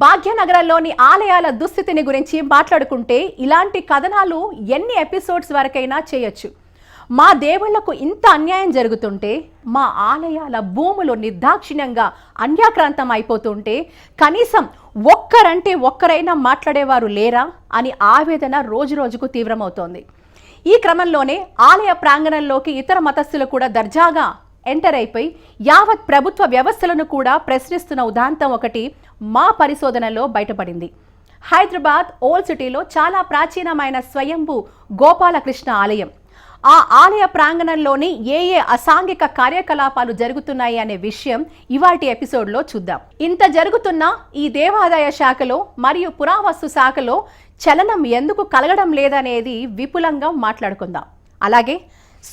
భాగ్యనగరంలోని ఆలయాల దుస్థితిని గురించి మాట్లాడుకుంటే ఇలాంటి కథనాలు ఎన్ని ఎపిసోడ్స్ వరకైనా చేయొచ్చు. మా దేవుళ్లకు ఇంత అన్యాయం జరుగుతుంటే, మా ఆలయాల భూములు నిర్దాక్షిణ్యంగా అన్యాక్రాంతం అయిపోతుంటే కనీసం ఒక్కరంటే ఒక్కరైనా మాట్లాడేవారు లేరా అని ఆవేదన రోజురోజుకు తీవ్రమవుతోంది. ఈ క్రమంలోనే ఆలయ ప్రాంగణంలోకి ఇతర మతస్థులు కూడా దర్జాగా ఎంటర్ అయిపోయి యావత్ ప్రభుత్వ వ్యవస్థలను కూడా ప్రశ్నిస్తున్న ఉదాంతం ఒకటి మా పరిశోధనలో బయటపడింది. హైదరాబాద్ ఓల్డ్ సిటీలో చాలా ప్రాచీనమైన స్వయంభూ గోపాలకృష్ణ ఆలయం. ఆ ఆలయ ప్రాంగణంలోని ఏ అసాంఘిక కార్యకలాపాలు జరుగుతున్నాయి అనే విషయం ఇవాల్టి ఎపిసోడ్లో చూద్దాం. ఇంత జరుగుతున్న ఈ దేవాదాయ శాఖలో మరియు పురావస్తు శాఖలో చలనం ఎందుకు కలగడం లేదనేది విపులంగా మాట్లాడుకుందాం. అలాగే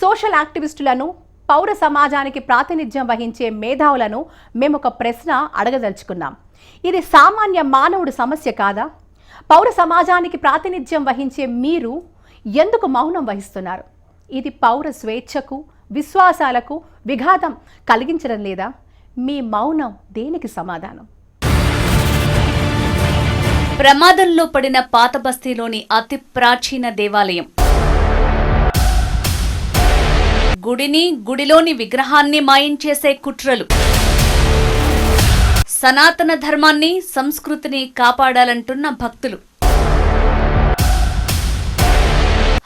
సోషల్ యాక్టివిస్టులను, పౌర సమాజానికి ప్రాతినిధ్యం వహించే మేధావులను మేము ఒక ప్రశ్న అడగదలుచుకున్నాం. ఇది సామాన్య మానవుడి సమస్య కాదా? పౌర సమాజానికి ప్రాతినిధ్యం వహించే మీరు ఎందుకు మౌనం వహిస్తున్నారు? ఇది పౌర స్వేచ్ఛకు, విశ్వాసాలకు విఘాతం కలిగించడం లేదా? మీ మౌనం దేనికి సమాధానం? ప్రమాదంలో పడిన పాత బస్తీలోని అతి ప్రాచీన దేవాలయం. గుడిని, గుడిలోని విగ్రహాన్ని మాయం చేసే కుట్రలు. సనాతన ధర్మాన్ని, సంస్కృతిని కాపాడాలంటున్న భక్తులు.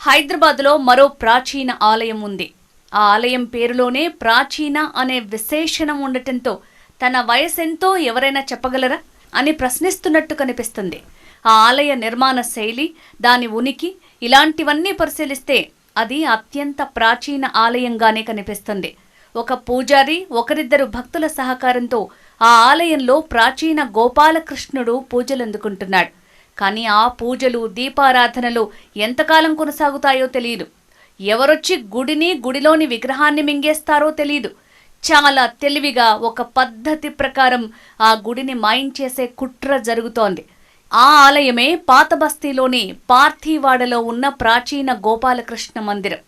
హైదరాబాద్లో మరో ప్రాచీన ఆలయం ఉంది. ఆ ఆలయం పేరులోనే ప్రాచీన అనే విశేషణం ఉండటంతో తన వయసెంతో ఎవరైనా చెప్పగలరా అని ప్రశ్నిస్తున్నట్టు కనిపిస్తుంది. ఆ ఆలయ నిర్మాణ శైలి, దాని ఉనికి, ఇలాంటివన్నీ పరిశీలిస్తే అది అత్యంత ప్రాచీన ఆలయంగానే కనిపిస్తుంది. ఒక పూజారి, ఒకరిద్దరు భక్తుల సహకారంతో ఆ ఆలయంలో ప్రాచీన గోపాలకృష్ణుడు పూజలు అందుకుంటున్నాడు. కానీ ఆ పూజలు, దీపారాధనలు ఎంతకాలం కొనసాగుతాయో తెలియదు. ఎవరొచ్చి గుడిని, గుడిలోని విగ్రహాన్ని మింగేస్తారో తెలియదు. చాలా తెలివిగా ఒక పద్ధతి ప్రకారం ఆ గుడిని మాయం చేసే కుట్ర జరుగుతోంది. ఆ ఆలయమే పాత బస్తీలోని పార్థీవాడలో ఉన్న ప్రాచీన గోపాలకృష్ణ మందిరం.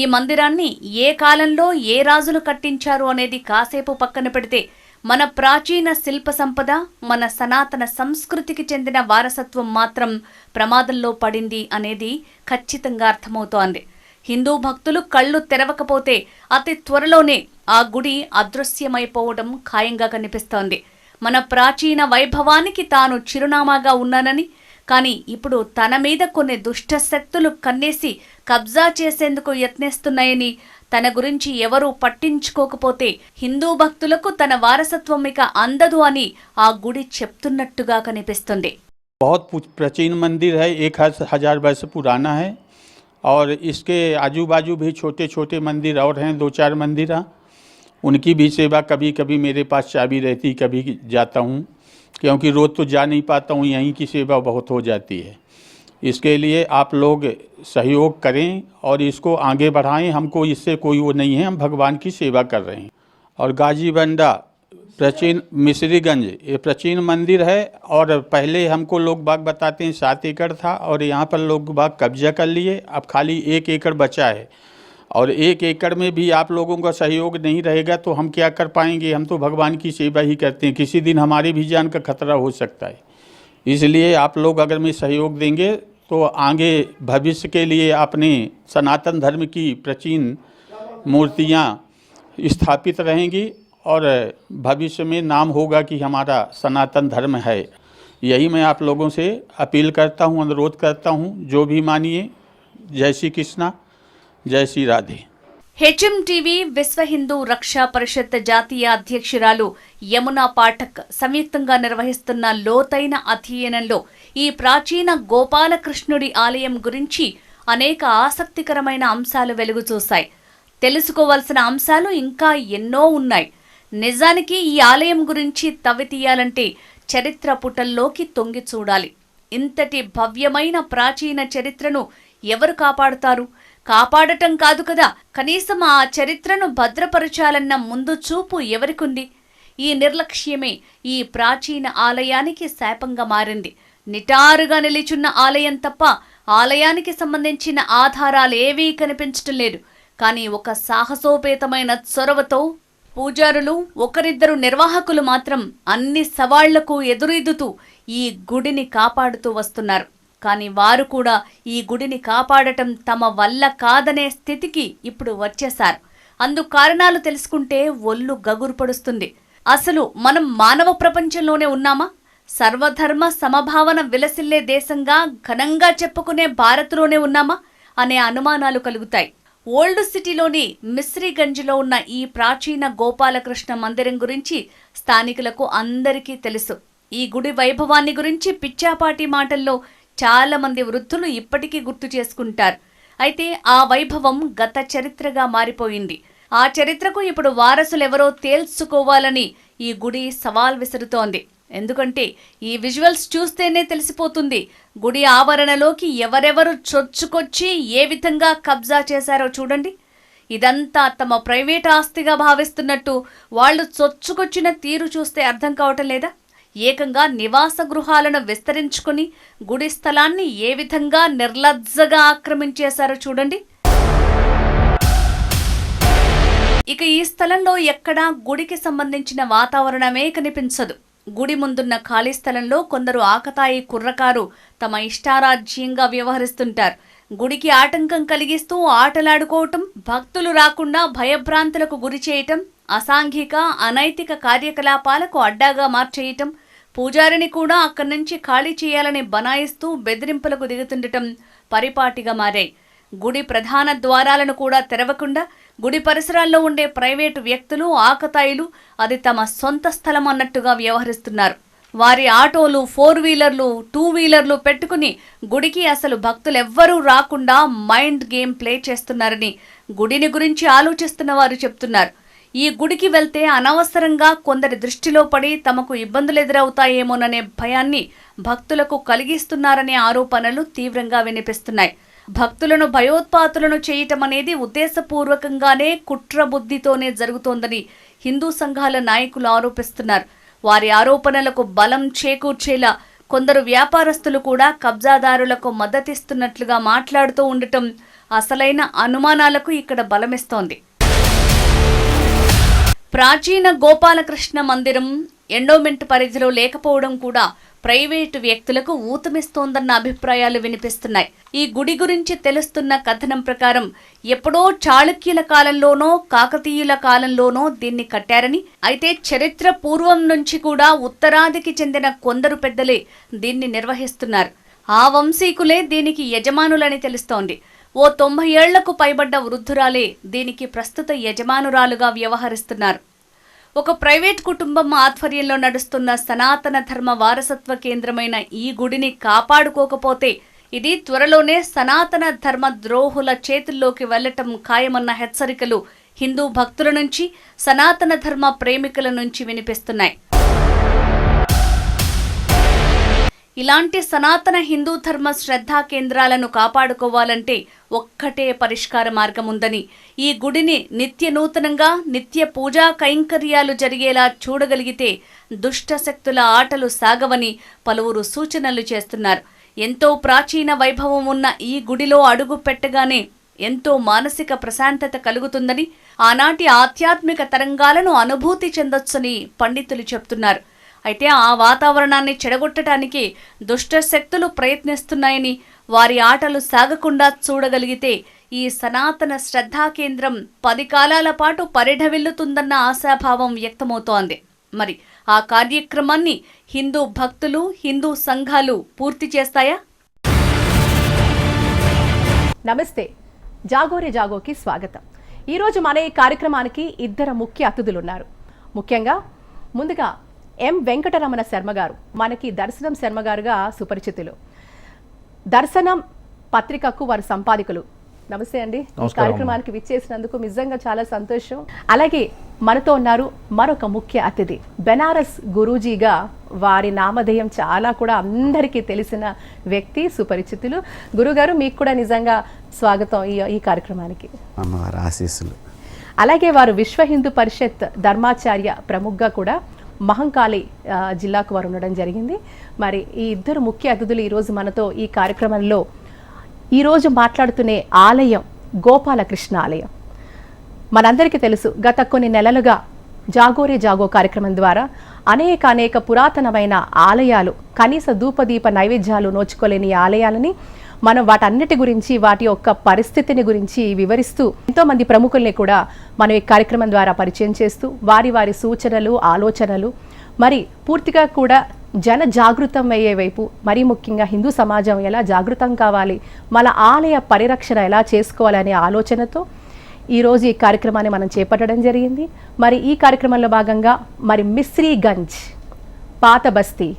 ఈ మందిరాన్ని ఏ కాలంలో ఏ రాజులు కట్టించారు అనేది కాసేపు పక్కన పెడితే, మన ప్రాచీన శిల్ప సంపద, మన సనాతన సంస్కృతికి చెందిన వారసత్వం మాత్రం ప్రమాదంలో పడింది అనేది ఖచ్చితంగా అర్థమవుతోంది. హిందూ భక్తులు కళ్ళు తెరవకపోతే అతి త్వరలోనే ఆ గుడి అదృశ్యమైపోవడం ఖాయంగా కనిపిస్తోంది. మన ప్రాచీన వైభవానికి తాను చిరునామాగా ఉన్నానని, కానీ ఇప్పుడు తన మీద కొన్ని దుష్ట శక్తులు కన్నేసి కబ్జా చేసేందుకు యత్నిస్తున్నాయని, తన గురించి ఎవరూ పట్టించుకోకపోతే హిందూ భక్తులకు తన వారసత్వం ఇక అందదు అని ఆ గుడి చెప్తున్నట్టుగా కనిపిస్తుంది. बहुत प्राचीन मंदिर है, 1000 वर्ष पुराना है और इसके आजू बाजू भी छोटे छोटे मंदिर और हैं, 2-4 मंदिर हैं. उनकी भी सेवा कभी कभी मेरे पास चाबी रहती, कभी जाता हूँ, क्योंकि रोज़ तो जा नहीं पाता हूँ. यहीं की सेवा बहुत हो जाती है. इसके लिए आप लोग सहयोग करें और इसको आगे बढ़ाएं. हमको इससे कोई वो नहीं है, हम भगवान की सेवा कर रहे हैं. और गाजीबंडा प्राचीन मिस्रीगंज ये प्राचीन मंदिर है, और पहले हमको लोग बाग बताते हैं 7 एकड़ था, और यहाँ पर लोग बाग कब्जा कर लिए. अब खाली 1 एकड़ बचा है, और 1 एकड़ में भी आप लोगों का सहयोग नहीं रहेगा तो हम क्या कर पाएंगे? हम तो भगवान की सेवा ही करते हैं. किसी दिन हमारी भी जान का खतरा हो सकता है. इसलिए आप लोग अगर में सहयोग देंगे तो आगे भविष्य के लिए अपने सनातन धर्म की प्राचीन मूर्तियाँ स्थापित रहेंगी, और भविष्य में नाम होगा कि हमारा सनातन धर्म है. यही मैं आप लोगों से अपील करता हूँ, अनुरोध करता हूँ. जो भी मानिए. जय श्री कृष्णा, जय श्री राधे. హెచ్ఎంటీవీ విశ్వ హిందూ రక్షా పరిషత్ జాతీయ అధ్యక్షురాలు యమునా పాఠక్ సంయుక్తంగా నిర్వహిస్తున్న లోతైన అధ్యయనంలో ఈ ప్రాచీన గోపాలకృష్ణుడి ఆలయం గురించి అనేక ఆసక్తికరమైన అంశాలు వెలుగు చూశాయి. తెలుసుకోవాల్సిన అంశాలు ఇంకా ఎన్నో ఉన్నాయి. నిజానికి ఈ ఆలయం గురించి తవ్వి తీయాలంటే చరిత్ర పుటల్లోకి తొంగి చూడాలి. ఇంతటి భవ్యమైన ప్రాచీన చరిత్రను ఎవరు కాపాడుతారు? కాపాడటం కాదు కదా, కనీసం ఆ చరిత్రను భద్రపరచాలన్న ముందు చూపు ఎవరికుంది? ఈ నిర్లక్ష్యమే ఈ ప్రాచీన ఆలయానికి శాపంగా మారింది. నిటారుగా నిలిచున్న ఆలయం తప్ప ఆలయానికి సంబంధించిన ఆధారాలేవీ కనిపించటం లేదు. కానీ ఒక సాహసోపేతమైన చొరవతో పూజారులు, ఒకరిద్దరు నిర్వాహకులు మాత్రం అన్ని సవాళ్లకు ఎదురీదుతూ ఈ గుడిని కాపాడుతూ వస్తున్నారు. కానీ వారు కూడా ఈ గుడిని కాపాడటం తమ వల్ల కాదనే స్థితికి ఇప్పుడు వచ్చేశారు. అందుకు కారణాలు తెలుసుకుంటే ఒళ్ళు గగురు పడుస్తుంది. అసలు మనం మానవ ప్రపంచంలోనే ఉన్నామా? సర్వధర్మ సమభావన విలసిల్లే దేశంగా ఘనంగా చెప్పుకునే భారత్లోనే ఉన్నామా అనే అనుమానాలు కలుగుతాయి. ఓల్డ్ సిటీలోని మిస్రీగంజ్లో ఉన్న ఈ ప్రాచీన గోపాలకృష్ణ మందిరం గురించి స్థానికులకు అందరికీ తెలుసు. ఈ గుడి వైభవాన్ని గురించి పిచ్చాపాటి మాటల్లో చాలా మంది వృద్ధులు ఇప్పటికీ గుర్తు చేసుకుంటారు. అయితే ఆ వైభవం గత చరిత్రగా మారిపోయింది. ఆ చరిత్రకు ఇప్పుడు వారసులెవరో తేల్చుకోవాలని ఈ గుడి సవాల్ విసురుతోంది. ఎందుకంటే ఈ విజువల్స్ చూస్తేనే తెలిసిపోతుంది గుడి ఆవరణలోకి ఎవరెవరు చొచ్చుకొచ్చి ఏ విధంగా కబ్జా చేశారో చూడండి. ఇదంతా తమ ప్రైవేట్ ఆస్తిగా భావిస్తున్నట్టు వాళ్ళు చొచ్చుకొచ్చిన తీరు చూస్తే అర్థం కావటం లేదా? ఏకంగా నివాస గృహాలను విస్తరించుకుని గుడి స్థలాన్ని ఏ విధంగా నిర్లజ్జగా ఆక్రమించేశారో చూడండి. ఇక ఈ స్థలంలో ఎక్కడా గుడికి సంబంధించిన వాతావరణమే కనిపించదు. గుడి ముందున్న ఖాళీ స్థలంలో కొందరు ఆకతాయి కుర్రకారు తమ ఇష్టారాజ్యంగా వ్యవహరిస్తుంటారు. గుడికి ఆటంకం కలిగిస్తూ ఆటలాడుకోవటం, భక్తులు రాకుండా భయభ్రాంతులకు గురి చేయటం, అసాంఘిక అనైతిక కార్యకలాపాలకు అడ్డాగా మార్చేయటం, పూజారిని కూడా అక్కడి నుంచి ఖాళీ చేయాలని బనాయిస్తూ బెదిరింపులకు దిగుతుండటం పరిపాటిగా మారాయి. గుడి ప్రధాన ద్వారాలను కూడా తెరవకుండా గుడి పరిసరాల్లో ఉండే ప్రైవేటు వ్యక్తులు, ఆకతాయిలు అది తమ సొంత స్థలం అన్నట్టుగా వ్యవహరిస్తున్నారు. వారి ఆటోలు, 4 వీలర్లు, 2 వీలర్లు పెట్టుకుని గుడికి అసలు భక్తులెవ్వరూ రాకుండా మైండ్ గేమ్ ప్లే చేస్తున్నారని గుడిని గురించి ఆలోచిస్తున్న వారు చెప్తున్నారు. ఈ గుడికి వెళ్తే అనవసరంగా కొందరి దృష్టిలో పడి తమకు ఇబ్బందులు ఎదురవుతాయేమోననే భయాన్ని భక్తులకు కలిగిస్తున్నారనే ఆరోపణలు తీవ్రంగా వినిపిస్తున్నాయి. భక్తులను భయోత్పాతులను చేయటం అనేది ఉద్దేశపూర్వకంగానే కుట్రబుద్ధితోనే జరుగుతోందని హిందూ సంఘాల నాయకులు ఆరోపిస్తున్నారు. వారి ఆరోపణలకు బలం చేకూర్చేలా కొందరు వ్యాపారస్తులు కూడా కబ్జాదారులకు మద్దతిస్తున్నట్లుగా మాట్లాడుతూ ఉండటం అసలైన అనుమానాలకు ఇక్కడ బలమిస్తోంది. ప్రాచీన గోపాలకృష్ణ మందిరం ఎండోమెంట్ పరిధిలో లేకపోవడం కూడా ప్రైవేటు వ్యక్తులకు ఊతమిస్తోందన్న అభిప్రాయాలు వినిపిస్తున్నాయి. ఈ గుడి గురించి తెలుస్తున్న కథనం ప్రకారం ఎప్పుడో చాళుక్యుల కాలంలోనో కాకతీయుల కాలంలోనో దీన్ని కట్టారని, అయితే చరిత్ర పూర్వం నుంచి కూడా ఉత్తరాదికి చెందిన కొందరు పెద్దలే దీన్ని నిర్వహిస్తున్నారు. ఆ వంశీకులే దీనికి యజమానులని తెలుస్తోంది. ఓ 90 ఏళ్లకు పైబడ్డ వృద్ధురాలే దీనికి ప్రస్తుత యజమానురాలుగా వ్యవహరిస్తున్నారు. ఒక ప్రైవేట్ కుటుంబం ఆధ్వర్యంలో నడుస్తున్న సనాతన ధర్మ వారసత్వ కేంద్రమైన ఈ గుడిని కాపాడుకోకపోతే ఇది త్వరలోనే సనాతన ధర్మ ద్రోహుల చేతుల్లోకి వెళ్లటం ఖాయమన్న హెచ్చరికలు హిందూ భక్తుల నుంచి, సనాతన ధర్మ ప్రేమికుల నుంచి వినిపిస్తున్నాయి. ఇలాంటి సనాతన హిందూ ధర్మ శ్రద్ధా కేంద్రాలను కాపాడుకోవాలంటే ఒక్కటే పరిష్కార మార్గం ఉందని, ఈ గుడిని నిత్య నూతనంగా నిత్య పూజా కైంకర్యాలు జరిగేలా చూడగలిగితే దుష్ట శక్తుల ఆటలు సాగవని పలువురు సూచనలు చేస్తున్నారు. ఎంతో ప్రాచీన వైభవం ఉన్న ఈ గుడిలో అడుగు పెట్టగానే ఎంతో మానసిక ప్రశాంతత కలుగుతుందని, ఆనాటి ఆధ్యాత్మిక తరంగాలను అనుభూతి చెందొచ్చని పండితులు చెప్తున్నారు. అయితే ఆ వాతావరణాన్ని చెడగొట్టడానికి దుష్ట శక్తులు ప్రయత్నిస్తున్నాయని, వారి ఆటలు సాగకుండా చూడగలిగితే ఈ సనాతన శ్రద్ధా కేంద్రం 10 కాలాల పాటు పరిఢవిల్లుతుందన్న ఆశాభావం వ్యక్తమవుతోంది. మరి ఆ కార్యక్రమాన్ని హిందూ భక్తులు, హిందూ సంఘాలు పూర్తి చేస్తాయా? నమస్తే, జాగోరే జాగోకి స్వాగతం. ఈరోజు మన ఈ కార్యక్రమానికి 2 ముఖ్య అతిథులున్నారు. ముఖ్యంగా ముందుగా ఎం వెంకటరమణ శర్మ గారు, మనకి దర్శనం శర్మ గారుగా సుపరిచితులు. దర్శనం పత్రికకు వారు సంపాదకులు. నమస్తే అండి, ఈ కార్యక్రమానికి విచ్చేసినందుకు నిజంగా చాలా సంతోషం. అలాగే మనతో ఉన్నారు మరొక ముఖ్య అతిథి, బెనారస్ గురూజీగా వారి నామధేయం చాలా కూడా అందరికీ తెలిసిన వ్యక్తి, సుపరిచితులు. గురుగారు, మీకు కూడా నిజంగా స్వాగతం ఈ కార్యక్రమానికి. అమ్మవారి ఆశీస్సులు. అలాగే వారు విశ్వ హిందూ పరిషత్ ధర్మాచార్య ప్రముఖగా కూడా మహంకాళి జిల్లాకు వారు ఉండడం జరిగింది. మరి ఈ 2 ముఖ్య అతిథులు ఈరోజు మనతో ఈ కార్యక్రమంలో ఈరోజు మాట్లాడుతునే ఆలయం గోపాలకృష్ణ ఆలయం. మనందరికీ తెలుసు, గత కొన్ని నెలలుగా జాగోరే జాగో కార్యక్రమం ద్వారా అనేక పురాతనమైన ఆలయాలు, కనీస ధూపదీప నైవేద్యాలు నోచుకోలేని ఆలయాలని మనం వాటన్నిటి గురించి, వాటి యొక్క పరిస్థితిని గురించి వివరిస్తూ ఎంతోమంది ప్రముఖుల్ని కూడా మనం ఈ కార్యక్రమం ద్వారా పరిచయం చేస్తూ వారి సూచనలు, ఆలోచనలు, మరి పూర్తిగా కూడా జన జాగృతం అయ్యే వైపు, మరీ ముఖ్యంగా హిందూ సమాజం ఎలా జాగృతం కావాలి, మన ఆలయ పరిరక్షణ ఎలా చేసుకోవాలనే ఆలోచనతో ఈరోజు ఈ కార్యక్రమాన్ని మనం చేపట్టడం జరిగింది. మరి ఈ కార్యక్రమంలో భాగంగా మరి మిస్రీగంజ్ పాత బస్తీ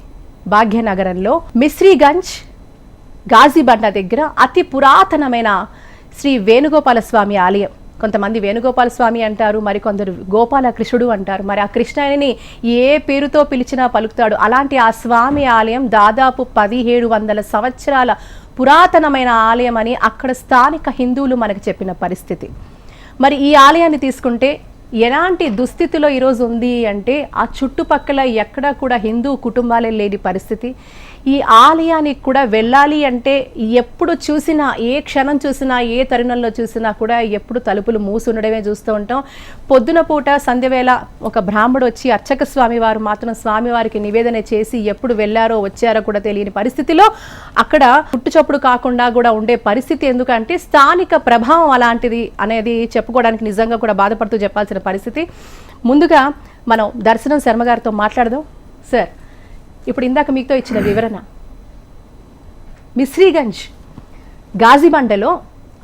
భాగ్యనగరంలో మిస్రీగంజ్ గాజీబండ దగ్గర అతి పురాతనమైన శ్రీ వేణుగోపాల స్వామి ఆలయం. కొంతమంది వేణుగోపాల స్వామి అంటారు, మరికొందరు గోపాలకృష్ణుడు అంటారు. మరి ఆ కృష్ణుని ఏ పేరుతో పిలిచినా పలుకుతాడు. అలాంటి ఆ స్వామి ఆలయం దాదాపు 1700 సంవత్సరాల పురాతనమైన ఆలయం అని అక్కడ స్థానిక హిందువులు మనకు చెప్పిన పరిస్థితి. మరి ఈ ఆలయాన్ని తీసుకుంటే ఎలాంటి దుస్థితిలో ఈరోజు ఉంది అంటే ఆ చుట్టుపక్కల ఎక్కడా కూడా హిందూ కుటుంబాలే లేని పరిస్థితి. ఈ ఆలయానికి కూడా వెళ్ళాలి అంటే ఎప్పుడు చూసినా, ఏ క్షణం చూసినా, ఏ తరుణంలో చూసినా కూడా ఎప్పుడు తలుపులు మూసి ఉండడమే చూస్తూ ఉంటాం. పొద్దున పూట సంధ్యవేళ ఒక బ్రాహ్మడు వచ్చి అర్చక స్వామివారు మాత్రం స్వామివారికి నివేదన చేసి ఎప్పుడు వెళ్ళారో వచ్చారో కూడా తెలియని పరిస్థితిలో అక్కడ పుట్టుచప్పుడు కాకుండా కూడా ఉండే పరిస్థితి. ఎందుకంటే స్థానిక ప్రభావం అలాంటిది అనేది చెప్పుకోవడానికి నిజంగా కూడా బాధపడుతూ చెప్పాల్సిన పరిస్థితి. ముందుగా మనం దర్శనం శర్మ గారితో మాట్లాడదాం. సార్, ఇప్పుడు ఇందాక మీతో ఇచ్చిన వివరణ, మిస్రీగంజ్ గాజీబండలో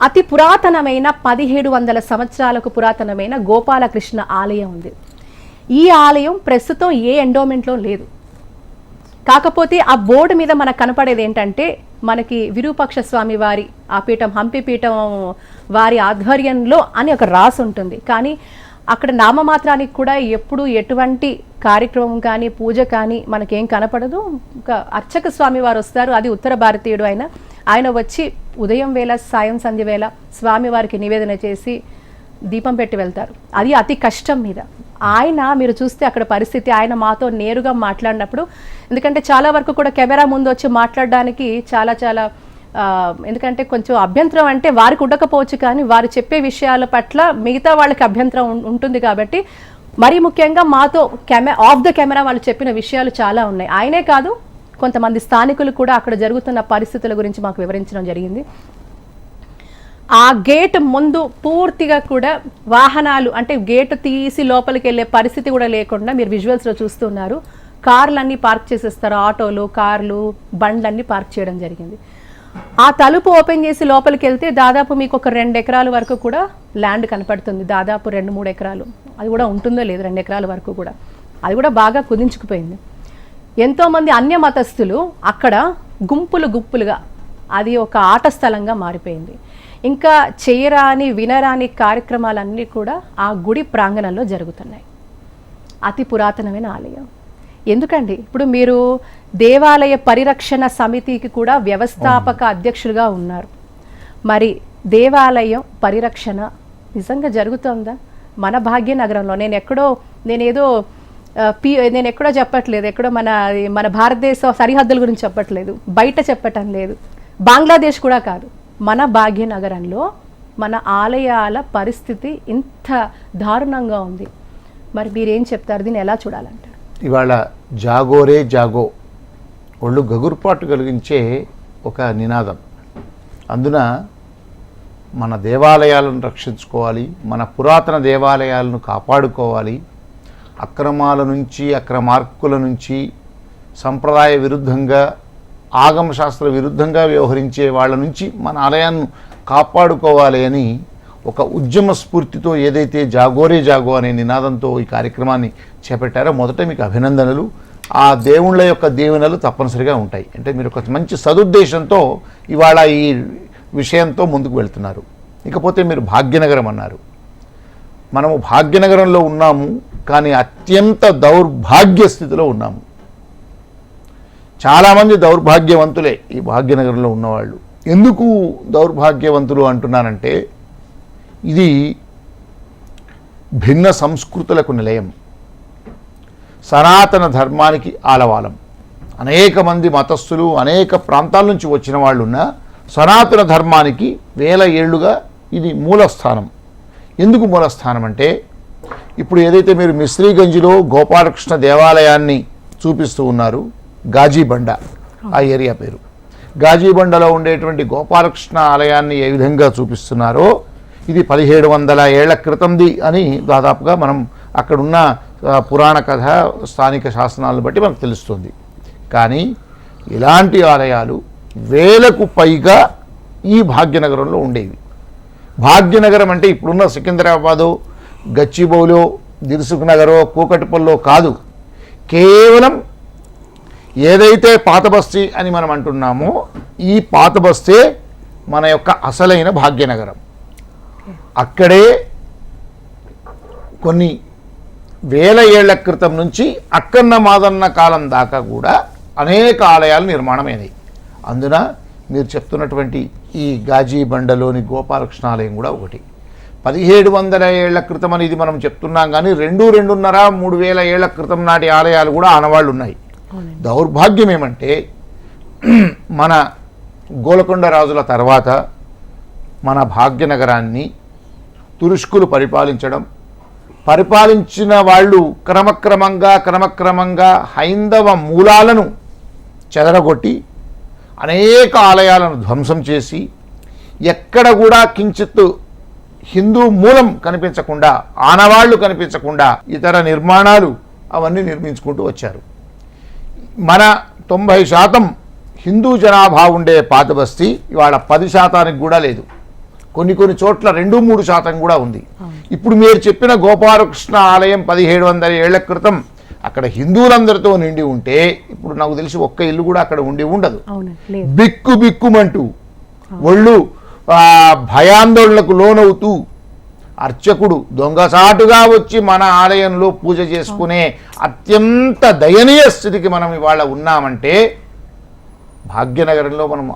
అతి పురాతనమైన 1700 సంవత్సరాలకు పురాతనమైన గోపాలకృష్ణ ఆలయం ఉంది. ఈ ఆలయం ప్రస్తుతం ఏ ఎండోమెంట్లో లేదు. కాకపోతే ఆ బోర్డు మీద మనకు కనపడేది ఏంటంటే మనకి విరూపాక్ష స్వామి వారి ఆ పీఠం, హంపి పీఠం వారి ఆధ్వర్యంలో అని ఒక రాసి ఉంటుంది. కానీ అక్కడ నామమాత్రానికి కూడా ఎప్పుడు ఎటువంటి కార్యక్రమం కానీ పూజ కానీ మనకేం కనపడదు. ఒక అర్చక స్వామి వారు వస్తారు, అది ఉత్తర భారతీయుడు ఆయన వచ్చి ఉదయం వేళ, సాయం సంధ్య వేళ స్వామివారికి నివేదన చేసి దీపం పెట్టి వెళ్తారు. అది అతి కష్టం మీద. ఆయన మీరు చూస్తే అక్కడ పరిస్థితి, ఆయన మాతో నేరుగా మాట్లాడినప్పుడు, ఎందుకంటే చాలా వరకు కూడా కెమెరా ముందు వచ్చి మాట్లాడడానికి చాలా ఎందుకంటే కొంచెం అభ్యంతరం అంటే వారికి ఉండకపోవచ్చు, కానీ వారు చెప్పే విషయాల పట్ల మిగతా వాళ్ళకి అభ్యంతరం ఉంటుంది. కాబట్టి మరీ ముఖ్యంగా మాతో ఆఫ్ ద కెమెరా వాళ్ళు చెప్పిన విషయాలు చాలా ఉన్నాయి. ఆయనే కాదు, కొంతమంది స్థానికులు కూడా అక్కడ జరుగుతున్న పరిస్థితుల గురించి మాకు వివరించడం జరిగింది. ఆ గేట్ ముందు పూర్తిగా కూడా వాహనాలు, అంటే గేట్ తీసి లోపలికి వెళ్ళే పరిస్థితి కూడా లేకుండా మీరు విజువల్స్లో చూస్తున్నారు. కార్లన్నీ పార్క్ చేసేస్తారు, ఆటోలు, కార్లు, బండ్లన్నీ పార్క్ చేయడం జరిగింది. ఆ తలుపు ఓపెన్ చేసి లోపలికి వెళ్తే దాదాపు మీకు ఒక 2 ఎకరాల వరకు కూడా ల్యాండ్ కనపడుతుంది. దాదాపు 2-3 ఎకరాలు, అది కూడా ఉంటుందో లేదు, 2 ఎకరాల వరకు కూడా, అది కూడా బాగా కుదించుకుపోయింది. ఎంతోమంది అన్య మతస్థులు అక్కడ గుంపులుగా, అది ఒక ఆట స్థలంగా మారిపోయింది. ఇంకా చేయరాని వినరాని కార్యక్రమాలన్నీ కూడా ఆ గుడి ప్రాంగణంలో జరుగుతున్నాయి. అతి పురాతనమైన ఆలయం. ఎందుకండి, ఇప్పుడు మీరు దేవాలయ పరిరక్షణ సమితికి కూడా వ్యవస్థాపక అధ్యక్షులుగా ఉన్నారు. మరి దేవాలయం పరిరక్షణ నిజంగా జరుగుతుందా మన భాగ్యనగరంలో? నేను ఎక్కడో చెప్పట్లేదు, ఎక్కడో మన భారతదేశ సరిహద్దుల గురించి చెప్పట్లేదు, బయట చెప్పటం లేదు, బంగ్లాదేశ్ కూడా కాదు, మన భాగ్యనగరంలో మన ఆలయాల పరిస్థితి ఇంత దారుణంగా ఉంది. మరి మీరేం చెప్తారు, దీన్ని ఎలా చూడాలంటారు? ఇవాళ జాగోరే జాగో ఒళ్ళు గగుర్పాటు కలిగించే ఒక నినాదం. అందున మన దేవాలయాలను రక్షించుకోవాలి, మన పురాతన దేవాలయాలను కాపాడుకోవాలి, అక్రమాల నుంచి, అక్రమార్కుల నుంచి, సంప్రదాయ విరుద్ధంగా, ఆగమశాస్త్ర విరుద్ధంగా వ్యవహరించే వాళ్ళ నుంచి మన ఆలయాన్ని కాపాడుకోవాలి అని ఒక ఉద్యమ స్ఫూర్తితో ఏదైతే జాగోరే జాగో అనే నినాదంతో ఈ కార్యక్రమాన్ని చేపట్టారో మొదట మీకు అభినందనలు. ఆ దేవుళ్ళ యొక్క దీవెనలు తప్పనిసరిగా ఉంటాయి. అంటే మీరు ఒక మంచి సదుద్దేశంతో ఇవాళ ఈ విషయంతో ముందుకు వెళ్తున్నారు. ఇకపోతే మీరు భాగ్యనగరం అన్నారు. మనము భాగ్యనగరంలో ఉన్నాము, కానీ అత్యంత దౌర్భాగ్య స్థితిలో ఉన్నాము. చాలామంది దౌర్భాగ్యవంతులే ఈ భాగ్యనగరంలో ఉన్నవాళ్ళు. ఎందుకు దౌర్భాగ్యవంతులు అంటున్నానంటే, ఇది భిన్న సంస్కృతులకు నిలయం, సనాతన ధర్మానికి ఆలవాలం. అనేక మంది మతస్థులు అనేక ప్రాంతాల నుంచి వచ్చిన వాళ్ళు ఉన్న సనాతన ధర్మానికి 1000 ఏళ్లుగా ఇది మూలస్థానం. ఎందుకు మూలస్థానం అంటే, ఇప్పుడు ఏదైతే మీరు మిస్త్రీగంజ్లో గోపాలకృష్ణ దేవాలయాన్ని చూపిస్తూ ఉన్నారు, గాజీబండ ఆ ఏరియా పేరు, గాజీబండలో ఉండేటువంటి గోపాలకృష్ణ ఆలయాన్ని ఏ విధంగా చూపిస్తున్నారో ఇది 1700 ఏళ్ల క్రితంది అని దాదాపుగా మనం అక్కడున్న పురాణ కథ స్థానిక శాసనాలను బట్టి మనకు తెలుస్తుంది. కానీ ఇలాంటి ఆలయాలు వేలకు పైగా ఈ భాగ్యనగరంలో ఉండేవి. భాగ్యనగరం అంటే ఇప్పుడున్న సికింద్రాబాదో, గచ్చిబౌలో, దిల్సుఖ్ నగరో, కూకట్పల్లో కాదు. కేవలం ఏదైతే పాత బస్తీ అని మనం అంటున్నామో ఈ పాత బస్తే మన యొక్క అసలైన భాగ్యనగరం. అక్కడే కొన్ని వేల ఏళ్ల క్రితం నుంచి అక్కన్న మాదన్న కాలం దాకా కూడా అనేక ఆలయాలు నిర్మాణమైనవి. అందున మీరు చెప్తున్నటువంటి ఈ గాజీబండలోని గోపాలకృష్ణ ఆలయం కూడా ఒకటి. 1700 ఏళ్ల క్రితం అనేది మనం చెప్తున్నాం, కానీ 2-2.5-3 ఏళ్ల క్రితం నాటి ఆలయాలు కూడా ఆనవాళ్ళు ఉన్నాయి. దౌర్భాగ్యం ఏమంటే మన గోలకొండ రాజుల తర్వాత మన భాగ్యనగరాన్ని తురుష్కులు పరిపాలించిన వాళ్ళు క్రమక్రమంగా హైందవ మూలాలను చెదరగొట్టి అనేక ఆలయాలను ధ్వంసం చేసి ఎక్కడ కూడా కించిత్ హిందూ మూలం కనిపించకుండా, ఆనవాళ్లు కనిపించకుండా ఇతర నిర్మాణాలు అవన్నీ నిర్మించుకుంటూ వచ్చారు. మన 90% హిందూ జనాభా ఉండే పాత బస్తీ ఇవాళ 10% కూడా లేదు. కొన్ని చోట్ల 2-3% కూడా ఉంది. ఇప్పుడు మీరు చెప్పిన గోపాలకృష్ణ ఆలయం 1700 ఏళ్ల క్రితం అక్కడ హిందువులందరితో నిండి ఉంటే ఇప్పుడు నాకు తెలిసి ఒక్క ఇల్లు కూడా అక్కడ ఉండి ఉండదు. బిక్కుమంటూ ఒళ్ళు భయాందోళనకు లోనవుతూ అర్చకుడు దొంగసాటుగా వచ్చి మన ఆలయంలో పూజ చేసుకునే అత్యంత దయనీయ స్థితికి మనం ఇవాళ ఉన్నామంటే భాగ్యనగరంలో మనం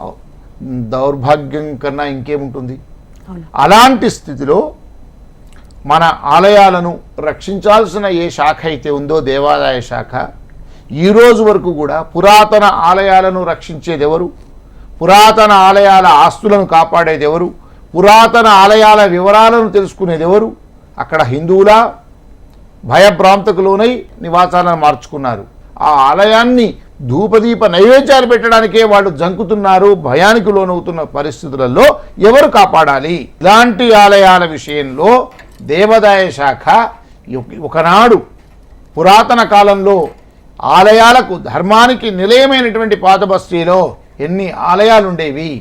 దౌర్భాగ్యం కన్నా ఇంకేముంటుంది. అలాంటి స్థితిలో మన ఆలయాలను రక్షించాల్సిన ఏ శాఖ అయితే ఉందో దేవాదాయ శాఖ, ఈరోజు వరకు కూడా పురాతన ఆలయాలను రక్షించేది ఎవరు, పురాతన ఆలయాల ఆస్తులను కాపాడేది ఎవరు, పురాతన ఆలయాల వివరాలను తెలుసుకునేది ఎవరు? అక్కడ హిందువులా భయభ్రాంతకు లోనై నివాసాలను మార్చుకున్నారు. ఆ ఆలయాన్ని ధూపదీప నైవేద్యాలు పెట్టడానికే వాళ్ళు జంకుతున్నారు. భయానికి లోనవుతున్న పరిస్థితులలో ఎవరు కాపాడాలి? ఇలాంటి ఆలయాల విషయంలో దేవాదాయ శాఖ ఒకనాడు పురాతన కాలంలో ఆలయాలకు ధర్మానికి నిలయమైనటువంటి పాత బస్తీలో ఎన్ని ఆలయాలు ఉండేవి,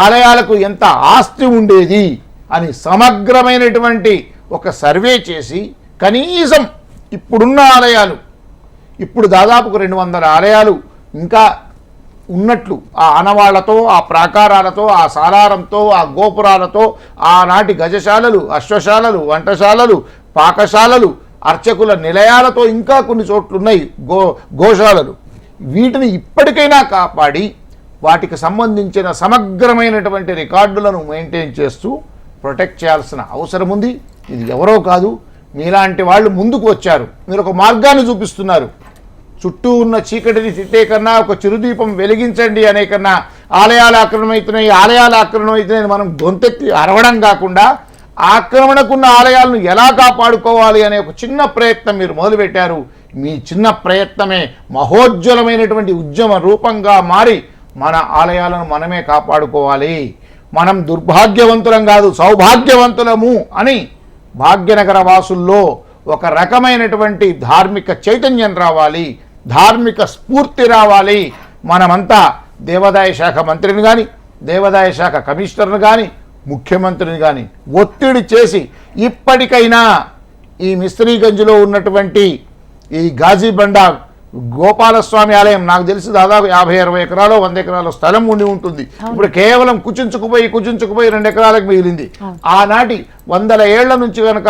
ఆలయాలకు ఎంత ఆస్తి ఉండేది అని సమగ్రమైనటువంటి ఒక సర్వే చేసి కనీసం ఇప్పుడున్న ఆలయాలు, ఇప్పుడు దాదాపుకు 200 ఆలయాలు ఇంకా ఉన్నట్లు ఆ ఆనవాళ్లతో, ఆ ప్రాకారాలతో, ఆ సాలారంతో, ఆ గోపురాలతో, ఆనాటి గజశాలలు, అశ్వశాలలు, వంటశాలలు, పాకశాలలు, అర్చకుల నిలయాలతో ఇంకా కొన్ని చోట్లున్నాయి గోశాలలు. వీటిని ఇప్పటికైనా కాపాడి వాటికి సంబంధించిన సమగ్రమైనటువంటి రికార్డులను మెయింటైన్ చేస్తూ ప్రొటెక్ట్ చేయాల్సిన అవసరం ఉంది. ఇది ఎవరో కాదు, మీలాంటి వాళ్ళు ముందుకు వచ్చారు. మీరు ఒక మార్గాన్ని చూపిస్తున్నారు. చుట్టూ ఉన్న చీకటిని తిట్టే కన్నా ఒక చిరుదీపం వెలిగించండి అనే కన్నా ఆలయాలు ఆక్రమణమవుతున్నాయి మనం గొంతెత్తి అరవడం కాకుండా ఆక్రమణకున్న ఆలయాలను ఎలా కాపాడుకోవాలి అనే ఒక చిన్న ప్రయత్నం మీరు మొదలుపెట్టారు. మీ చిన్న ప్రయత్నమే మహోజ్వలమైనటువంటి ఉద్యమ రూపంగా మారి మన ఆలయాలను మనమే కాపాడుకోవాలి. మనం దుర్భాగ్యవంతులం కాదు, సౌభాగ్యవంతులము అని భాగ్యనగర వాసుల్లో ఒక రకమైనటువంటి ధార్మిక చైతన్యం రావాలి, ధార్మిక స్ఫూర్తి రావాలి. మనమంతా దేవాదాయ శాఖ మంత్రిని కానీ, దేవాదాయ శాఖ కమిషనర్ను కానీ, ముఖ్యమంత్రిని కానీ ఒత్తిడి చేసి ఇప్పటికైనా ఈ మిస్త్రీగంజ్లో ఉన్నటువంటి ఈ గాజీబండ గోపాలస్వామి ఆలయం నాకు తెలిసి దాదాపు 50-60 ఎకరాలు 100 ఎకరాల స్థలం ఉండి ఉంటుంది. ఇప్పుడు కేవలం కుచించుకుపోయి 2 ఎకరాలకు మిగిలింది. ఆనాటి 100 ఏళ్ల నుంచి కనుక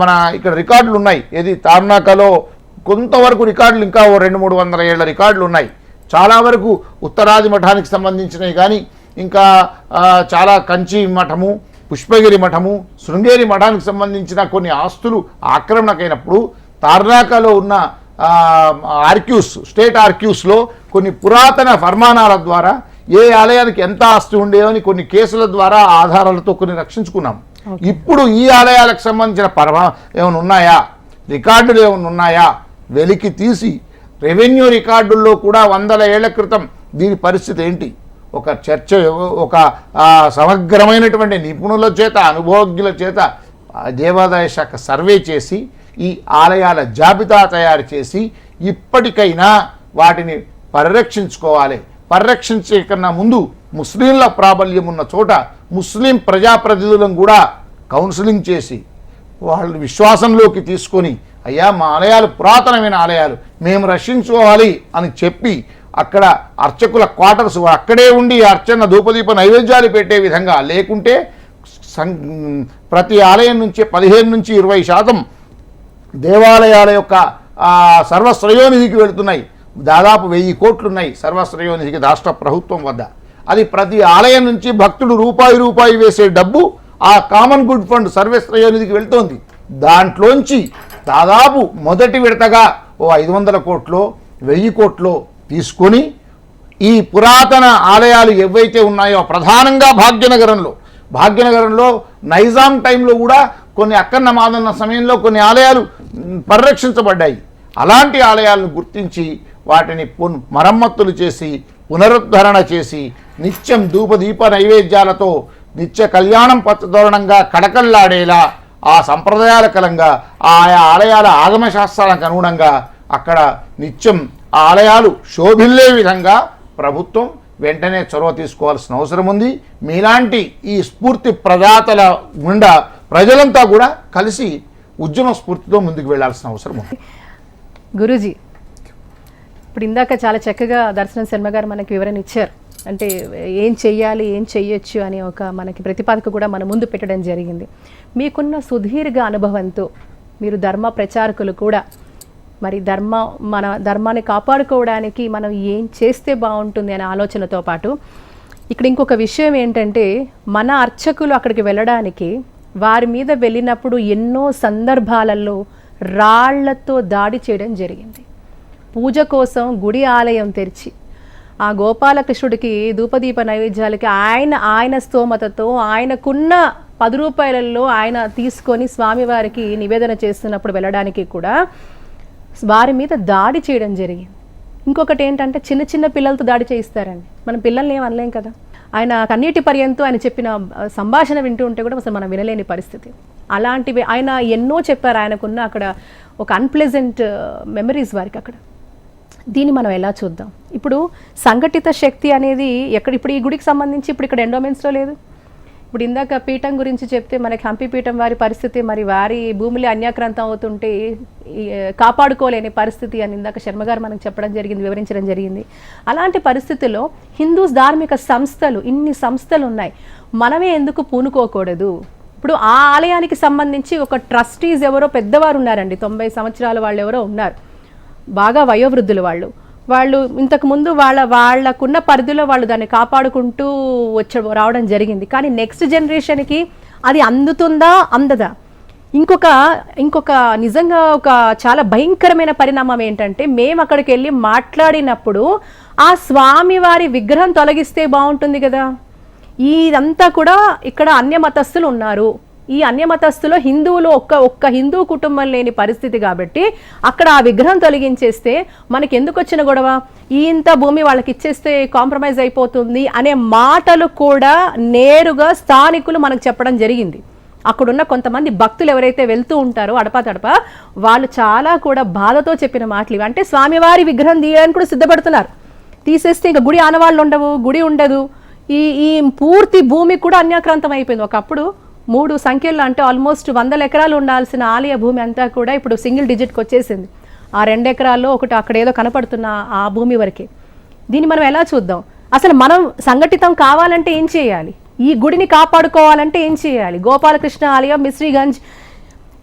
మన ఇక్కడ రికార్డులు ఉన్నాయి. ఏది తార్నాకలో కొంతవరకు రికార్డులు, ఇంకా 200-300 ఏళ్ల రికార్డులు ఉన్నాయి. చాలా వరకు ఉత్తరాది మఠానికి సంబంధించినవి కానీ, ఇంకా చాలా కంచి మఠము, పుష్పగిరి మఠము, శృంగేరి మఠానికి సంబంధించిన కొన్ని ఆస్తులు ఆక్రమణకైనప్పుడు తార్నాకలో ఉన్న స్టేట్ ఆర్క్యూస్లో కొన్ని పురాతన ఫర్మానాల ద్వారా ఏ ఆలయానికి ఎంత ఆస్తి ఉండేవని కొన్ని కేసుల ద్వారా ఆధారాలతో కొన్ని రక్షించుకున్నాం. ఇప్పుడు ఈ ఆలయాలకు సంబంధించిన ఏమైనా ఉన్నాయా, రికార్డులు ఏమైనా ఉన్నాయా వెలికి తీసి రెవెన్యూ రికార్డుల్లో కూడా 100 ఏళ్ల క్రితం దీని పరిస్థితి ఏంటి, ఒక చర్చ, ఒక సమగ్రమైనటువంటి నిపుణుల చేత, అనుభవజ్ఞుల చేత దేవాదాయ శాఖ సర్వే చేసి ఈ ఆలయాల జాబితా తయారు చేసి ఇప్పటికైనా వాటిని పరిరక్షించుకోవాలి. పరిరక్షించే కన్నా ముందు ముస్లింల ప్రాబల్యం ఉన్న చోట ముస్లిం ప్రజాప్రతినిధులను కూడా కౌన్సిలింగ్ చేసి వాళ్ళు విశ్వాసంలోకి తీసుకొని, అయ్యా మా ఆలయాలు పురాతనమైన ఆలయాలు, మేము రక్షించుకోవాలి అని చెప్పి అక్కడ అర్చకుల క్వార్టర్స్ అక్కడే ఉండి అర్చన ధూపదీప నైవేద్యాలు పెట్టే విధంగా, లేకుంటే ప్రతి ఆలయం నుంచి 15 నుంచి 20% దేవాలయాల యొక్క సర్వశ్రేయోనిధికి వెళుతున్నాయి. దాదాపు 1000 కోట్లు ఉన్నాయి సర్వశ్రేయోనిధికి రాష్ట్ర ప్రభుత్వం వద్ద. అది ప్రతి ఆలయం నుంచి భక్తుడు రూపాయి వేసే డబ్బు ఆ కామన్ గుడ్ ఫండ్ సర్వశ్రేయోనిధికి వెళ్తోంది. దాంట్లోంచి దాదాపు మొదటి విడతగా 500 కోట్లో 1000 కోట్లో తీసుకొని ఈ పురాతన ఆలయాలు ఏవైతే ఉన్నాయో, ప్రధానంగా భాగ్యనగరంలో నైజాం టైంలో కూడా కొన్ని అక్కన్న మాదన్న సమయంలో కొన్ని ఆలయాలు పరిరక్షించబడ్డాయి. అలాంటి ఆలయాలను గుర్తించి వాటిని మరమ్మతులు చేసి పునరుద్ధరణ చేసి నిత్యం ధూపదీప నైవేద్యాలతో నిత్య కళ్యాణం పచ్చదోరణంగా కడకల్లాడేలా ఆ సంప్రదాయాల కలంగా ఆయా ఆలయాల ఆగమశాస్త్రాలకు అనుగుణంగా అక్కడ నిత్యం ఆ ఆలయాలు శోభిల్లే విధంగా ప్రభుత్వం వెంటనే చొరవ తీసుకోవాల్సిన అవసరం ఉంది. మీలాంటి ఈ స్ఫూర్తి ప్రదాతల గుండా ప్రజలంతా కూడా కలిసి ఉద్యమ స్ఫూర్తితో ముందుకు వెళ్లాల్సిన అవసరం ఉంది. గురూజీ, ఇప్పుడు ఇందాక చాలా చక్కగా దర్శనం శర్మ గారు మనకి వివరణ ఇచ్చారు. అంటే ఏం చెయ్యాలి, ఏం చెయ్యొచ్చు అని ఒక మనకి ప్రతిపాదక కూడా మన ముందు పెట్టడం జరిగింది. మీకున్న సుదీర్ఘ అనుభవంతో మీరు ధర్మ ప్రచారకులు కూడా, మరి మన ధర్మాన్ని కాపాడుకోవడానికి మనం ఏం చేస్తే బాగుంటుంది అనే ఆలోచనతో పాటు ఇక్కడ ఇంకొక విషయం ఏంటంటే, మన అర్చకులు అక్కడికి వెళ్ళడానికి వారి మీద వెళ్ళినప్పుడు ఎన్నో సందర్భాలలో రాళ్లతో దాడి చేయడం జరిగింది. పూజ కోసం గుడి ఆలయం తెరిచి ఆ గోపాలకృష్ణుడికి ధూపదీప నైవేద్యాలకి ఆయన స్తోమతతో ఆయనకున్న 10 రూపాయలలో ఆయన తీసుకొని స్వామివారికి నివేదన చేస్తున్నప్పుడు వెళ్ళడానికి కూడా వారి మీద దాడి చేయడం జరిగింది. ఇంకొకటి ఏంటంటే, చిన్న పిల్లలతో దాడి చేయిస్తారండి. మనం పిల్లల్ని ఏం అనలేం కదా. ఆయన కన్నీటి పర్యంతో ఆయన చెప్పిన సంభాషణ వింటూ ఉంటే కూడా అసలు మనం వినలేని పరిస్థితి. అలాంటివి ఆయన ఎన్నో చెప్పారు. ఆయనకున్న అక్కడ ఒక అన్ప్లెజెంట్ మెమరీస్ వారికి అక్కడ. దీన్ని మనం ఎలా చూద్దాం? ఇప్పుడు సంఘటిత శక్తి అనేది ఇప్పుడు ఈ గుడికి సంబంధించి ఇప్పుడు ఇక్కడ ఎండోమెంట్స్లో లేదు. ఇప్పుడు ఇందాక పీఠం గురించి చెప్తే మనకి హంపి పీఠం వారి పరిస్థితి, మరి వారి భూములు అన్యాక్రాంతం అవుతుంటే కాపాడుకోలేని పరిస్థితి అని ఇందాక శర్మగారు మనకు చెప్పడం జరిగింది, వివరించడం జరిగింది. అలాంటి పరిస్థితుల్లో హిందూస్ ధార్మిక సంస్థలు, ఇన్ని సంస్థలు ఉన్నాయి, మనమే ఎందుకు పూనుకోకూడదు? ఇప్పుడు ఆ ఆలయానికి సంబంధించి ఒక ట్రస్టీస్ ఎవరో పెద్దవారు ఉన్నారండి, 90 సంవత్సరాల వాళ్ళు ఎవరో ఉన్నారు, బాగా వయోవృద్ధులు వాళ్ళు ఇంతకుముందు వాళ్ళకున్న పరిధిలో వాళ్ళు దాన్ని కాపాడుకుంటూ రావడం జరిగింది. కానీ నెక్స్ట్ జనరేషన్కి అది అందుతుందా, అందదా? ఇంకొక నిజంగా ఒక చాలా భయంకరమైన పరిణామం ఏంటంటే, మేము అక్కడికి వెళ్ళి మాట్లాడినప్పుడు ఆ స్వామివారి విగ్రహం తొలగిస్తే బాగుంటుంది కదా. ఇదంతా కూడా ఇక్కడ అన్యమతస్థులు ఉన్నారు. ఈ అన్యమతస్థులో హిందువులు ఒక్క హిందూ కుటుంబం లేని పరిస్థితి కాబట్టి అక్కడ ఆ విగ్రహం తొలగించేస్తే మనకి ఎందుకు వచ్చిన గొడవ, ఇంత భూమి వాళ్ళకి ఇచ్చేస్తే కాంప్రమైజ్ అయిపోతుంది అనే మాటలు కూడా నేరుగా స్థానికులు మనకు చెప్పడం జరిగింది. అక్కడున్న కొంతమంది భక్తులు ఎవరైతే వెళ్తూ ఉంటారో అడపా వాళ్ళు చాలా కూడా బాధతో చెప్పిన మాటలు ఇవి. అంటే స్వామివారి విగ్రహం తీయడానికి కూడా సిద్ధపడుతున్నారు. తీసేస్తే ఇంకా గుడి ఆనవాళ్ళు ఉండవు, గుడి ఉండదు. ఈ పూర్తి భూమి కూడా అన్యాక్రాంతం అయిపోయింది. ఒకప్పుడు 3 సంఖ్యల్లో అంటే ఆల్మోస్ట్ 100 ఎకరాలు ఉండాల్సిన ఆలయ భూమి అంతా కూడా ఇప్పుడు సింగిల్ డిజిట్కి వచ్చేసింది. ఆ 2 ఎకరాల్లో ఒకటి అక్కడ ఏదో కనపడుతున్న ఆ భూమి వరకే. దీన్ని మనం ఎలా చూద్దాం? అసలు మనం సంఘటితం కావాలంటే ఏం చేయాలి? ఈ గుడిని కాపాడుకోవాలంటే ఏం చేయాలి? గోపాలకృష్ణ ఆలయం మిశ్రీగంజ్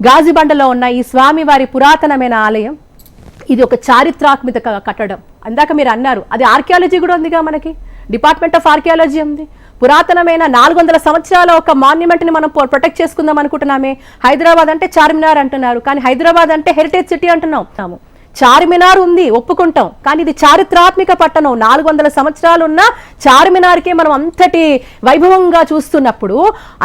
గాజిబండలో ఉన్న ఈ స్వామివారి పురాతనమైన ఆలయం, ఇది ఒక చారిత్రాత్మక కట్టడం. అందాక మీరు అన్నారు, అది ఆర్కియాలజీ కూడా ఉందిగా, మనకి డిపార్ట్మెంట్ ఆఫ్ ఆర్కియాలజీ ఉంది. పురాతనమైన 400 సంవత్సరాల ఒక మాన్యుమెంట్ని మనం ప్రొటెక్ట్ చేసుకుందాం అనుకుంటున్నామే. హైదరాబాద్ అంటే చార్మినార్ అంటున్నారు, కానీ హైదరాబాద్ అంటే హెరిటేజ్ సిటీ అంటున్నాము. చార్మినార్ ఉంది, ఒప్పుకుంటాం. కానీ ఇది చారిత్రాత్మక పట్టణం. 400 సంవత్సరాలు ఉన్న చార్మినార్కే మనం అంతటి వైభవంగా చూస్తున్నప్పుడు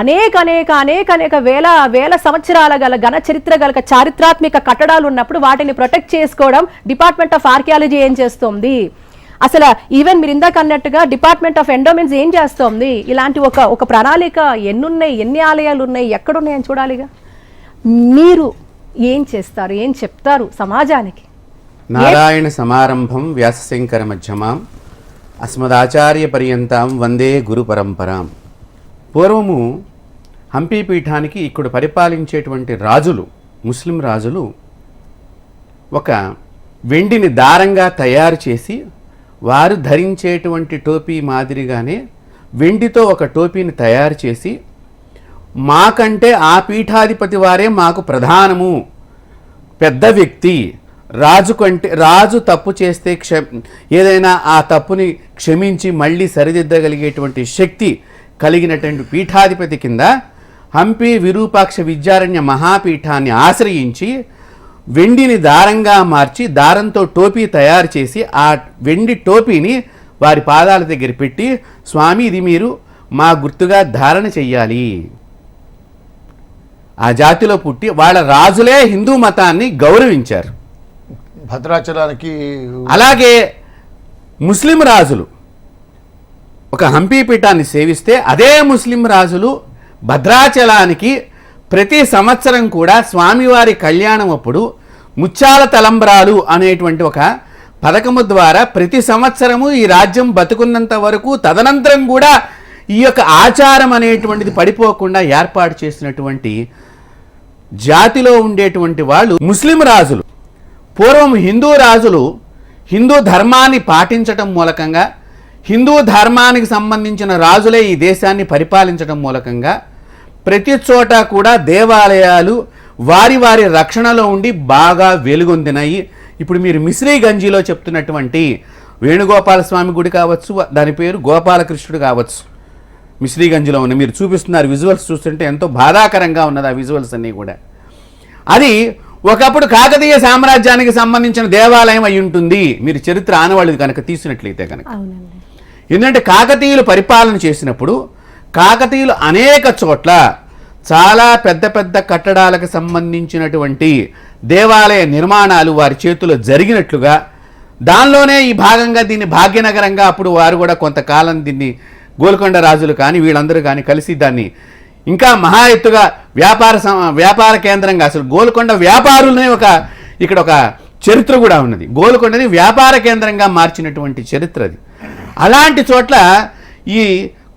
అనేక వేల సంవత్సరాల గల ఘన చరిత్ర గల చారిత్రాత్మక కట్టడాలు ఉన్నప్పుడు వాటిని ప్రొటెక్ట్ చేసుకోవడం డిపార్ట్మెంట్ ఆఫ్ ఆర్కియాలజీ ఏం చేస్తోంది? అసలు ఈవెన్ మీరు ఇందాక అన్నట్టుగా డిపార్ట్మెంట్ ఆఫ్ ఎండోమెంట్స్ ఏం చేస్తోంది? ఇలాంటి ఒక ప్రణాళిక ఎన్నున్నాయి, ఎన్ని ఆలయాలు ఉన్నాయి, ఎక్కడున్నాయని చూడాలిగా. మీరు ఏం చేస్తారు, ఏం చెప్తారు సమాజానికి? నారాయణ సమారంభం వ్యాసశంకర మధ్యమాం అస్మదాచార్య పర్యంతం వందే గురు పరంపరాం. పూర్వము హంపి పీఠానికి ఇక్కడ పరిపాలించేటువంటి రాజులు, ముస్లిం రాజులు ఒక వెండిని దారంగా తయారు చేసి వారు ధరించేటువంటి టోపీ మాదిరిగానే వెండితో ఒక టోపీని తయారు చేసి, మాకంటే ఆ పీఠాధిపతి వారే మాకు ప్రధానము, పెద్ద వ్యక్తి, రాజు తప్పు చేస్తే ఏదైనా ఆ తప్పుని క్షమించి మళ్ళీ సరిదిద్దగలిగేటువంటి శక్తి కలిగినటువంటి పీఠాధిపతి కింద హంపి విరూపాక్ష విద్యారణ్య మహాపీఠాన్ని ఆశ్రయించి వెండిని దారంగా మార్చి దారంతో టోపీ తయారు చేసి ఆ వెండి టోపీని వారి పాదాల దగ్గర పెట్టి, స్వామి ఇది మీరు మా గుర్తుగా ధారణ చెయ్యాలి. ఆ జాతిలో పుట్టి వాళ్ళ రాజులే హిందూ మతాన్ని గౌరవించారు. భద్రాచలానికి అలాగే ముస్లిం రాజులు ఒక హంపి పీఠాన్ని సేవిస్తే అదే ముస్లిం రాజులు భద్రాచలానికి ప్రతి సంవత్సరం కూడా స్వామివారి కళ్యాణం అప్పుడు ముత్యాల తలంబ్రాలు అనేటువంటి ఒక పథకము ద్వారా ప్రతి సంవత్సరము ఈ రాజ్యం బతుకున్నంత వరకు తదనంతరం కూడా ఈ యొక్క ఆచారం అనేటువంటిది పడిపోకుండా ఏర్పాటు చేసినటువంటి జాతిలో ఉండేటువంటి వాళ్ళు ముస్లిం రాజులు. పూర్వం హిందూ రాజులు హిందూ ధర్మాన్ని పాటించటం మూలకంగా, హిందూ ధర్మానికి సంబంధించిన రాజులే ఈ దేశాన్ని పరిపాలించడం మూలకంగా ప్రతి చోట కూడా దేవాలయాలు వారి వారి రక్షణలో ఉండి బాగా వెలుగొందినాయి. ఇప్పుడు మీరు మిశ్రీగంజిలో చెప్తున్నటువంటి వేణుగోపాల స్వామి గుడి కావచ్చు, దాని పేరు గోపాలకృష్ణుడు కావచ్చు, మిశ్రీగంజిలో ఉన్న మీరు చూపిస్తున్నారు విజువల్స్ చూస్తుంటే ఎంతో బాధాకరంగా ఉన్నది ఆ విజువల్స్ అన్నీ కూడా. అది ఒకప్పుడు కాకతీయ సామ్రాజ్యానికి సంబంధించిన దేవాలయం అయి ఉంటుంది మీరు చరిత్ర ఆనవాళ్ళు కనుక తీసినట్లయితే కనుక. ఎందుకంటే కాకతీయులు పరిపాలన చేసినప్పుడు కాకతీయులు అనేక చోట్ల చాలా పెద్ద పెద్ద కట్టడాలకు సంబంధించినటువంటి దేవాలయ నిర్మాణాలు వారి చేతిలో జరిగినట్లుగా, దానిలోనే ఈ భాగంగా దీన్ని భాగ్యనగరంగా అప్పుడు వారు కూడా కొంతకాలం దీన్ని గోల్కొండ రాజులు కానీ వీళ్ళందరూ కానీ కలిసి దాన్ని ఇంకా మహా ఎత్తుగా వ్యాపార కేంద్రంగా, అసలు గోల్కొండ వ్యాపారులనే ఇక్కడ ఒక చరిత్ర కూడా ఉన్నది. గోల్కొండని వ్యాపార కేంద్రంగా మార్చినటువంటి చరిత్ర అది. అలాంటి చోట్ల ఈ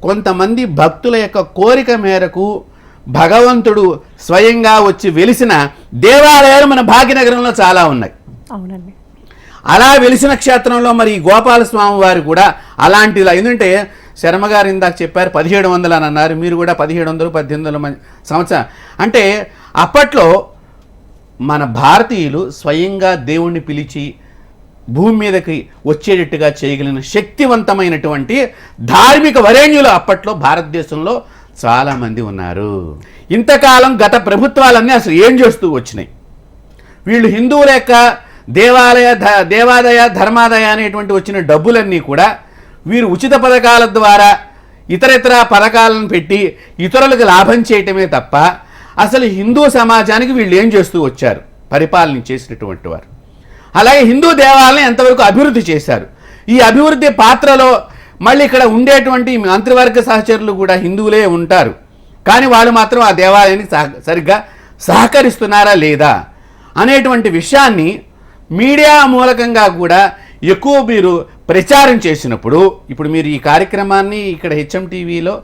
కొంతమంది భక్తుల యొక్క కోరిక మేరకు భగవంతుడు స్వయంగా వచ్చి వెలిసిన దేవాలయాలు మన భాగ్యనగరంలో చాలా ఉన్నాయి. అవునండి. అలా వెలిసిన క్షేత్రంలో మరి గోపాలస్వామి వారు కూడా అలాంటిలా, ఎందుకంటే శర్మగారు ఇందాక చెప్పారు 1700 అని అన్నారు, మీరు కూడా 1700 1800 సంవత్సరం అంటే అప్పట్లో మన భారతీయులు స్వయంగా దేవుణ్ణి పిలిచి భూమి మీదకి వచ్చేటట్టుగా చేయగలిగిన శక్తివంతమైనటువంటి ధార్మిక వరేణ్యులు అప్పట్లో భారతదేశంలో చాలామంది ఉన్నారు. ఇంతకాలం గత ప్రభుత్వాలన్నీ అసలు ఏం చేస్తూ వచ్చినాయి? వీళ్ళు హిందువుల యొక్క దేవాదాయ ధర్మాదాయ అనేటువంటి వచ్చిన డబ్బులన్నీ కూడా వీరు ఉచిత పథకాల ద్వారా ఇతర పథకాలను పెట్టి ఇతరులకు లాభం చేయటమే తప్ప అసలు హిందూ సమాజానికి వీళ్ళు ఏం చేస్తూ వచ్చారు? పరిపాలన చేసినటువంటి వారు. అలాగే హిందూ దేవాలయం ఎంతవరకు అభివృద్ధి చేశారు? ఈ అభివృద్ధి పాత్రలో మళ్ళీ ఇక్కడ ఉండేటువంటి మంత్రివర్గ సహచరులు కూడా హిందువులే ఉంటారు, కానీ వాళ్ళు మాత్రం ఆ దేవాలయానికి సరిగ్గా సహకరిస్తున్నారా లేదా అనేటువంటి విషయాన్ని మీడియా మూలకంగా కూడా ఎక్కువ మీరు ప్రచారం చేసినప్పుడు, ఇప్పుడు మీరు ఈ కార్యక్రమాన్ని ఇక్కడ హెచ్ఎం టీవీలో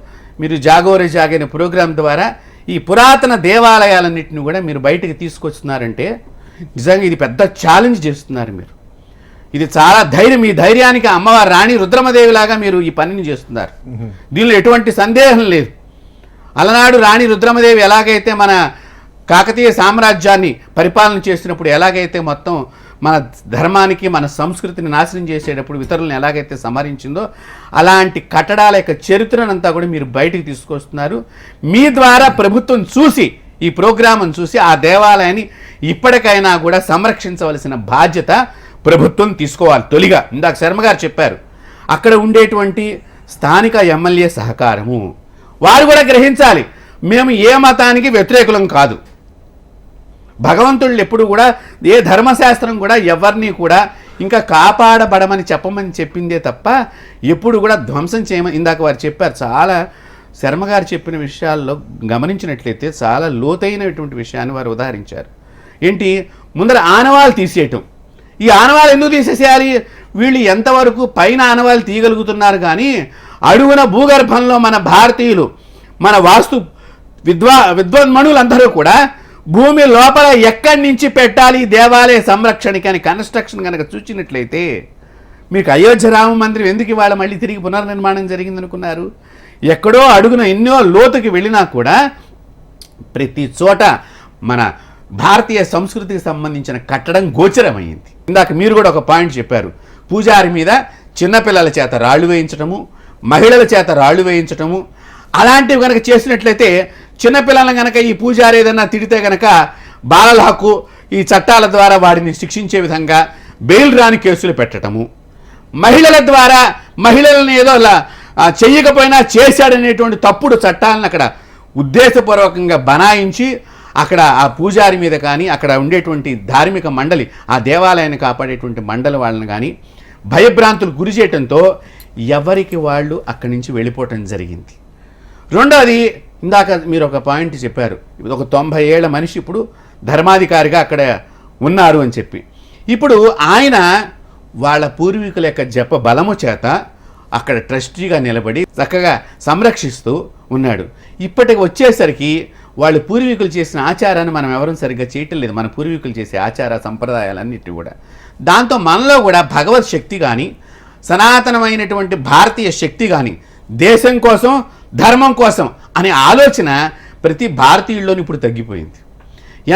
మీరు జాగోరే జాగైన ప్రోగ్రాం ద్వారా ఈ పురాతన దేవాలయాలన్నింటినీ కూడా మీరు బయటకు తీసుకొస్తున్నారంటే నిజంగా ఇది పెద్ద ఛాలెంజ్ చేస్తున్నారు మీరు. ఇది చాలా ధైర్యం, మీ ధైర్యానికి అమ్మవారు రాణి రుద్రమదేవిలాగా మీరు ఈ పనిని చేస్తున్నారు. దీనిలో ఎటువంటి సందేహం లేదు. అలనాడు రాణి రుద్రమదేవి ఎలాగైతే మన కాకతీయ సామ్రాజ్యాన్ని పరిపాలన చేసినప్పుడు ఎలాగైతే మొత్తం మన ధర్మానికి మన సంస్కృతిని నాశనం చేసేటప్పుడు ఇతరులను ఎలాగైతే సంహరించిందో అలాంటి కట్టడాల యొక్క చరిత్రనంతా కూడా మీరు బయటికి తీసుకొస్తున్నారు. మీ ద్వారా ప్రభుత్వం చూసి ఈ ప్రోగ్రాంను చూసి ఆ దేవాలయాన్ని ఇప్పటికైనా కూడా సంరక్షించవలసిన బాధ్యత ప్రభుత్వం తీసుకోవాలి. తొలిగా ఇందాక శర్మ గారు చెప్పారు, అక్కడ ఉండేటువంటి స్థానిక ఎమ్మెల్యే సహకారము వారు కూడా గ్రహించాలి. మేము ఏ మతానికి వ్యతిరేకులం కాదు. భగవంతుళ్ళు ఎప్పుడు కూడా ఏ ధర్మశాస్త్రం కూడా ఎవరిని కూడా ఇంకా కాపాడబడమని చెప్పమని చెప్పిందే తప్ప ఎప్పుడు కూడా ధ్వంసం చేయమని ఇందాక వారు చెప్పారు. చాలా శర్మ గారు చెప్పిన విషయాల్లో గమనించినట్లయితే చాలా లోతైనటువంటి విషయాన్ని వారు ఉదాహరించారు. ఏంటి, ముందర ఆనవాళ్ళు తీసేయటం. ఈ ఆనవాళ్ళు ఎందుకు తీసేసేయాలి? వీళ్ళు ఎంతవరకు పైన ఆనవాళ్ళు తీయగలుగుతున్నారు కానీ అడుగున భూగర్భంలో మన భారతీయులు, మన వాస్తు విద్వాన్మణులందరూ కూడా భూమి లోపల ఎక్కడి నుంచి పెట్టాలి దేవాలయ సంరక్షణకి అని కన్స్ట్రక్షన్ కనుక చూచినట్లయితే మీకు అయోధ్య రామ మందిరం ఎందుకు ఇవాళ మళ్ళీ తిరిగి పునర్నిర్మాణం జరిగిందనుకున్నారు? ఎక్కడో అడుగున ఎన్నో లోతుకి వెళ్ళినా కూడా ప్రతి చోట మన భారతీయ సంస్కృతికి సంబంధించిన కట్టడం గోచరమైంది. ఇందాక మీరు కూడా ఒక పాయింట్ చెప్పారు, పూజారి మీద చిన్నపిల్లల చేత రాళ్ళు వేయించటము, మహిళల చేత రాళ్ళు వేయించటము. అలాంటివి కనుక చేసినట్లయితే చిన్నపిల్లలను కనుక ఈ పూజారి ఏదైనా తిడితే కనుక బాలల హక్కు ఈ చట్టాల ద్వారా వాడిని శిక్షించే విధంగా బెయిల్ రాని కేసులు పెట్టడము, మహిళల ద్వారా మహిళలను ఏదో చెయ్యకపోయినా చేశాడనేటువంటి తప్పుడు చట్టాలను అక్కడ ఉద్దేశపూర్వకంగా బనాయించి అక్కడ ఆ పూజారి మీద కానీ అక్కడ ఉండేటువంటి ధార్మిక మండలి, ఆ దేవాలయాన్ని కాపాడేటువంటి మండలి వాళ్ళని కానీ భయభ్రాంతులు గురి చేయడంతో ఎవరికి వాళ్ళు అక్కడి నుంచి వెళ్ళిపోవటం జరిగింది. రెండోది, ఇందాక మీరు ఒక పాయింట్ చెప్పారు, ఒక 90 ఏళ్ల మనిషి ఇప్పుడు ధర్మాధికారిగా అక్కడ ఉన్నారు అని చెప్పి. ఇప్పుడు ఆయన వాళ్ళ పూర్వీకుల యొక్క జప బలము చేత అక్కడ ట్రస్టీగా నిలబడి చక్కగా సంరక్షిస్తూ ఉన్నాడు. ఇప్పటికి వచ్చేసరికి వాళ్ళు పూర్వీకులు చేసిన ఆచారాన్ని మనం ఎవరూ సరిగ్గా చేయటం లేదు. మన పూర్వీకులు చేసే ఆచార సంప్రదాయాలన్నిటి కూడా, దాంతో మనలో కూడా భగవత్ శక్తి కానీ సనాతనమైనటువంటి భారతీయ శక్తి కానీ దేశం కోసం ధర్మం కోసం అనే ఆలోచన ప్రతి భారతీయుల్లోని ఇప్పుడు తగ్గిపోయింది.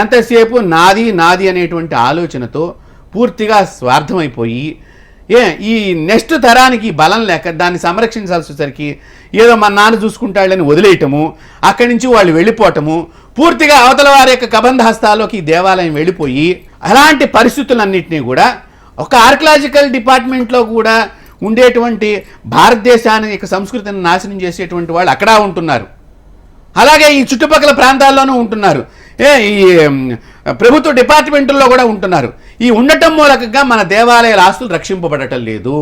ఎంతసేపు నాది నాది అనేటువంటి ఆలోచనతో పూర్తిగా స్వార్థమైపోయి ఈ నెక్స్ట్ తరానికి బలం లేక దాన్ని సంరక్షించాల్సేసరికి ఏదో మా నాన్న చూసుకుంటాడని వదిలేయటము, అక్కడి నుంచి వాళ్ళు వెళ్ళిపోవటము, పూర్తిగా అవతల వారి యొక్క కబంధ హస్తాల్లోకి ఈ దేవాలయం వెళ్ళిపోయి అలాంటి పరిస్థితులన్నింటినీ కూడా ఒక ఆర్కియలాజికల్ డిపార్ట్మెంట్లో కూడా ఉండేటువంటి భారతదేశాన్ని యొక్క సంస్కృతిని నాశనం చేసేటువంటి వాళ్ళు అక్కడ ఉంటున్నారు. అలాగే ఈ చుట్టుపక్కల ప్రాంతాల్లోనూ ఉంటున్నారు, ఈ ప్రభుత్వ డిపార్ట్మెంటుల్లో కూడా ఉంటున్నారు. ఈ ఉండటం మూలకంగా మన దేవాలయాల ఆస్తులు రక్షింపబడటం లేదు.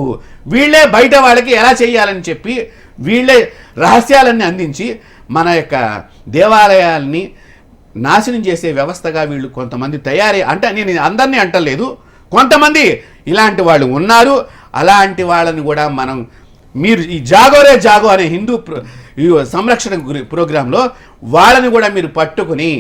వీళ్ళే బయట వాళ్ళకి ఎలా చేయాలని చెప్పి వీళ్ళే రహస్యాలన్నీ అందించి మన యొక్క దేవాలయాల్ని నాశనం చేసే వ్యవస్థగా వీళ్ళు కొంతమంది తయారై, అంటే నేను అందరినీ అంటలేదు, కొంతమంది ఇలాంటి వాళ్ళు ఉన్నారు. అలాంటి వాళ్ళని కూడా మనం మీరు ఈ జాగోరే జాగో అనే హిందూ సంరక్షణ ప్రోగ్రాంలో వాళ్ళని కూడా మీరు పట్టుకుని